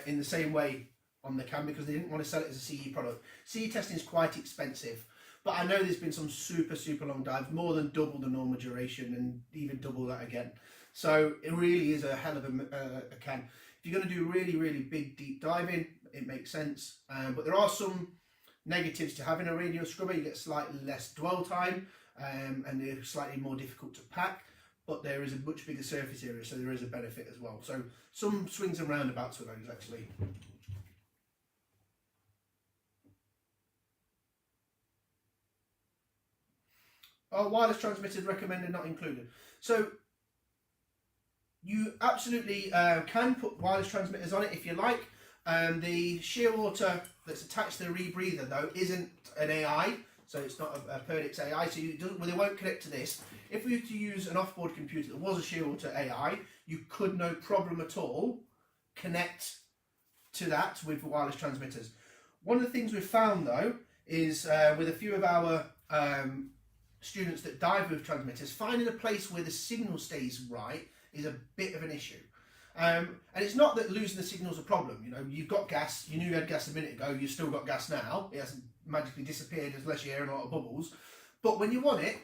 in the same way on the can because they didn't want to sell it as a CE product. CE testing is quite expensive, but I know there's been some super long dives, more than double the normal duration and even double that again. So it really is a hell of a can. If you're going to do really big deep diving, it makes sense. But there are some negatives to having a radial scrubber. You get slightly less dwell time and they're slightly more difficult to pack. But there is a much bigger surface area, so there is a benefit as well. So some swings and roundabouts with those actually. Oh, wireless transmitters recommended, not included. So you absolutely can put wireless transmitters on it if you like. The shear water that's attached to the rebreather though isn't an AI. So it's not a Perdix AI, so they won't connect to this. If we were to use an off-board computer that was a shearwater AI, you could no problem at all connect to that with wireless transmitters. One of the things we've found though is with a few of our students that dive with transmitters, finding a place where the signal stays right is a bit of an issue. And it's not that losing the signal is a problem. You know, you've got gas, you knew you had gas a minute ago, you've still got gas now. It hasn't magically disappeared unless you're hearing a lot of bubbles. But when you want it,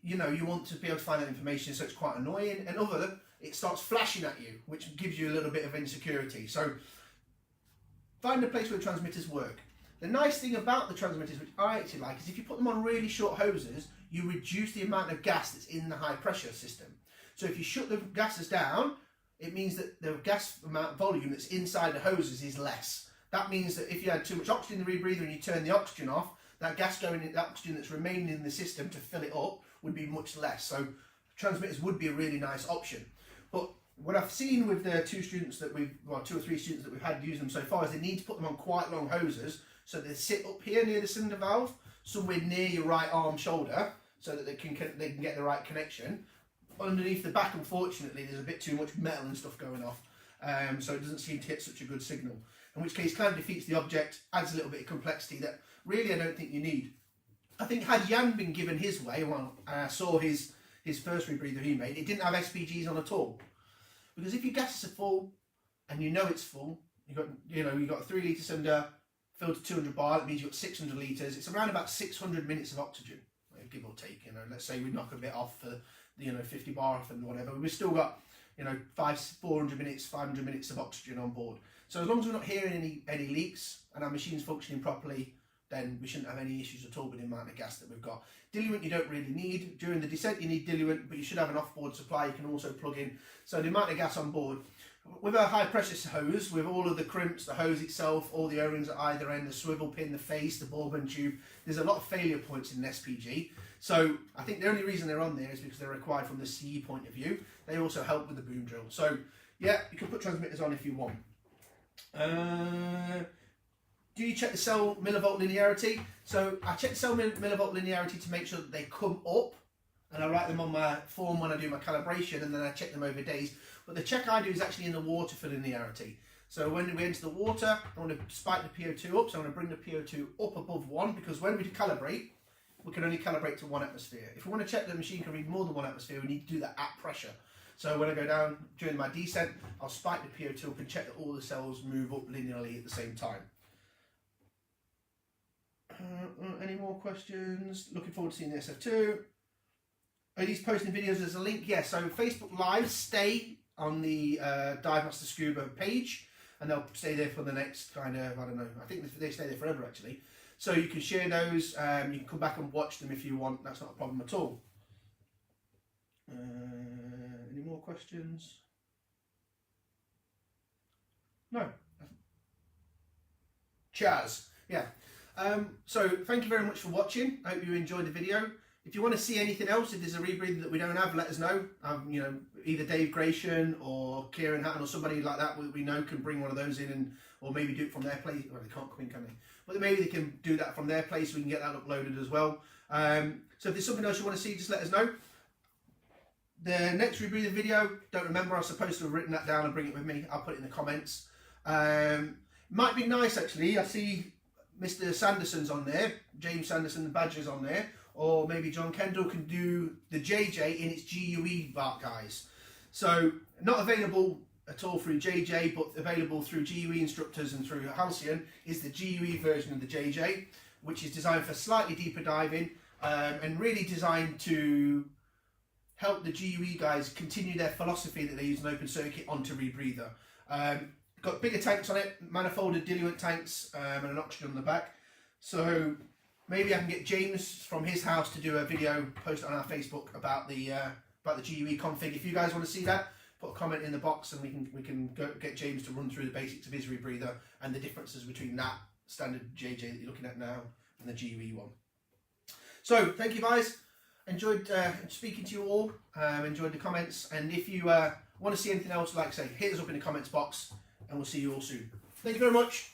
you know, you want to be able to find that information, so it's quite annoying. And it starts flashing at you, which gives you a little bit of insecurity. So find a place where the transmitters work. The nice thing about the transmitters, which I actually like, is if you put them on really short hoses, you reduce the amount of gas that's in the high pressure system. So if you shut the gases down, it means that the gas amount volume that's inside the hoses is less. That means that if you had too much oxygen in the rebreather and you turn the oxygen off, that gas going in, that oxygen that's remaining in the system to fill it up would be much less. So transmitters would be a really nice option. But what I've seen with the two or three students that we've had use them so far is they need to put them on quite long hoses so they sit up here near the cylinder valve, somewhere near your right arm shoulder, so that they can get the right connection. Underneath the back, unfortunately, there's a bit too much metal and stuff going off, so it doesn't seem to hit such a good signal. In which case, kind of defeats the object, adds a little bit of complexity that really I don't think you need. I think had Jan been given his way, well, I saw his first rebreather he made, it didn't have SPGs on at all. Because if your gases are full, and you know it's full, you got a 3 litre cylinder filled to 200 bar, that means you've got 600 litres. It's around about 600 minutes of oxygen, give or take. Let's say we knock a bit off for 50 bar off and whatever, we've still got 400 minutes, 500 minutes of oxygen on board. So as long as we're not hearing any leaks and our machine's functioning properly, then we shouldn't have any issues at all with the amount of gas that we've got. Diluent you don't really need. During the descent you need diluent, but you should have an off-board supply you can also plug in. So the amount of gas on board, with a high pressure hose, with all of the crimps, the hose itself, all the O-rings at either end, the swivel pin, the face, the bourbon tube, there's a lot of failure points in an SPG. So I think the only reason they're on there is because they're required from the CE point of view. They also help with the boom drill. So yeah, you can put transmitters on if you want. Do you check the cell millivolt linearity? So I check the cell millivolt linearity to make sure that they come up, and I write them on my form when I do my calibration, and then I check them over days. But the check I do is actually in the water for linearity. So when we enter the water, I want to spike the PO2 up, so I want to bring the PO2 up above 1, because when we calibrate, we can only calibrate to 1 atmosphere. If we want to check the machine can read more than 1 atmosphere, we need to do that at pressure. So when I go down during my descent, I'll spike the PO2 up and check that all the cells move up linearly at the same time. Any more questions? Looking forward to seeing the SF2. Are these posting videos as a link? Yes, so Facebook Live stay on the Dive Master Scuba page, and they'll stay there for the next kind of, I don't know, I think they stay there forever actually. So you can share those, you can come back and watch them if you want, that's not a problem at all. Any more questions? No. Chaz, yeah. So thank you very much for watching. I hope you enjoyed the video. If you want to see anything else, if there's a rebreather that we don't have, let us know. Either Dave Gratian or Kieran Hatton or somebody like that we know can bring one of those in, or maybe do it from their place. Well, they can't come in, can they? But maybe they can do that from their place. We can get that uploaded as well. So if there's something else you want to see, just let us know. The next rebreather video, don't remember. I was supposed to have written that down and bring it with me. I'll put it in the comments. Might be nice actually. I see Mr. Sanderson's on there. James Sanderson, the Badger's on there. Or maybe John Kendall can do the JJ in its GUE guys. So not available at all through JJ, but available through GUE instructors and through Halcyon is the GUE version of the JJ, which is designed for slightly deeper diving and really designed to help the GUE guys continue their philosophy that they use an open circuit onto rebreather. Got bigger tanks on it, manifolded diluent tanks and an oxygen on the back. So maybe I can get James from his house to do a video, post it on our Facebook about the GUE config. If you guys want to see that, put a comment in the box and we can go get James to run through the basics of his rebreather and the differences between that standard JJ that you're looking at now and the GUE one. So thank you guys. Enjoyed speaking to you all. Enjoyed the comments, and if you want to see anything else, like I say, hit us up in the comments box, and we'll see you all soon. Thank you very much.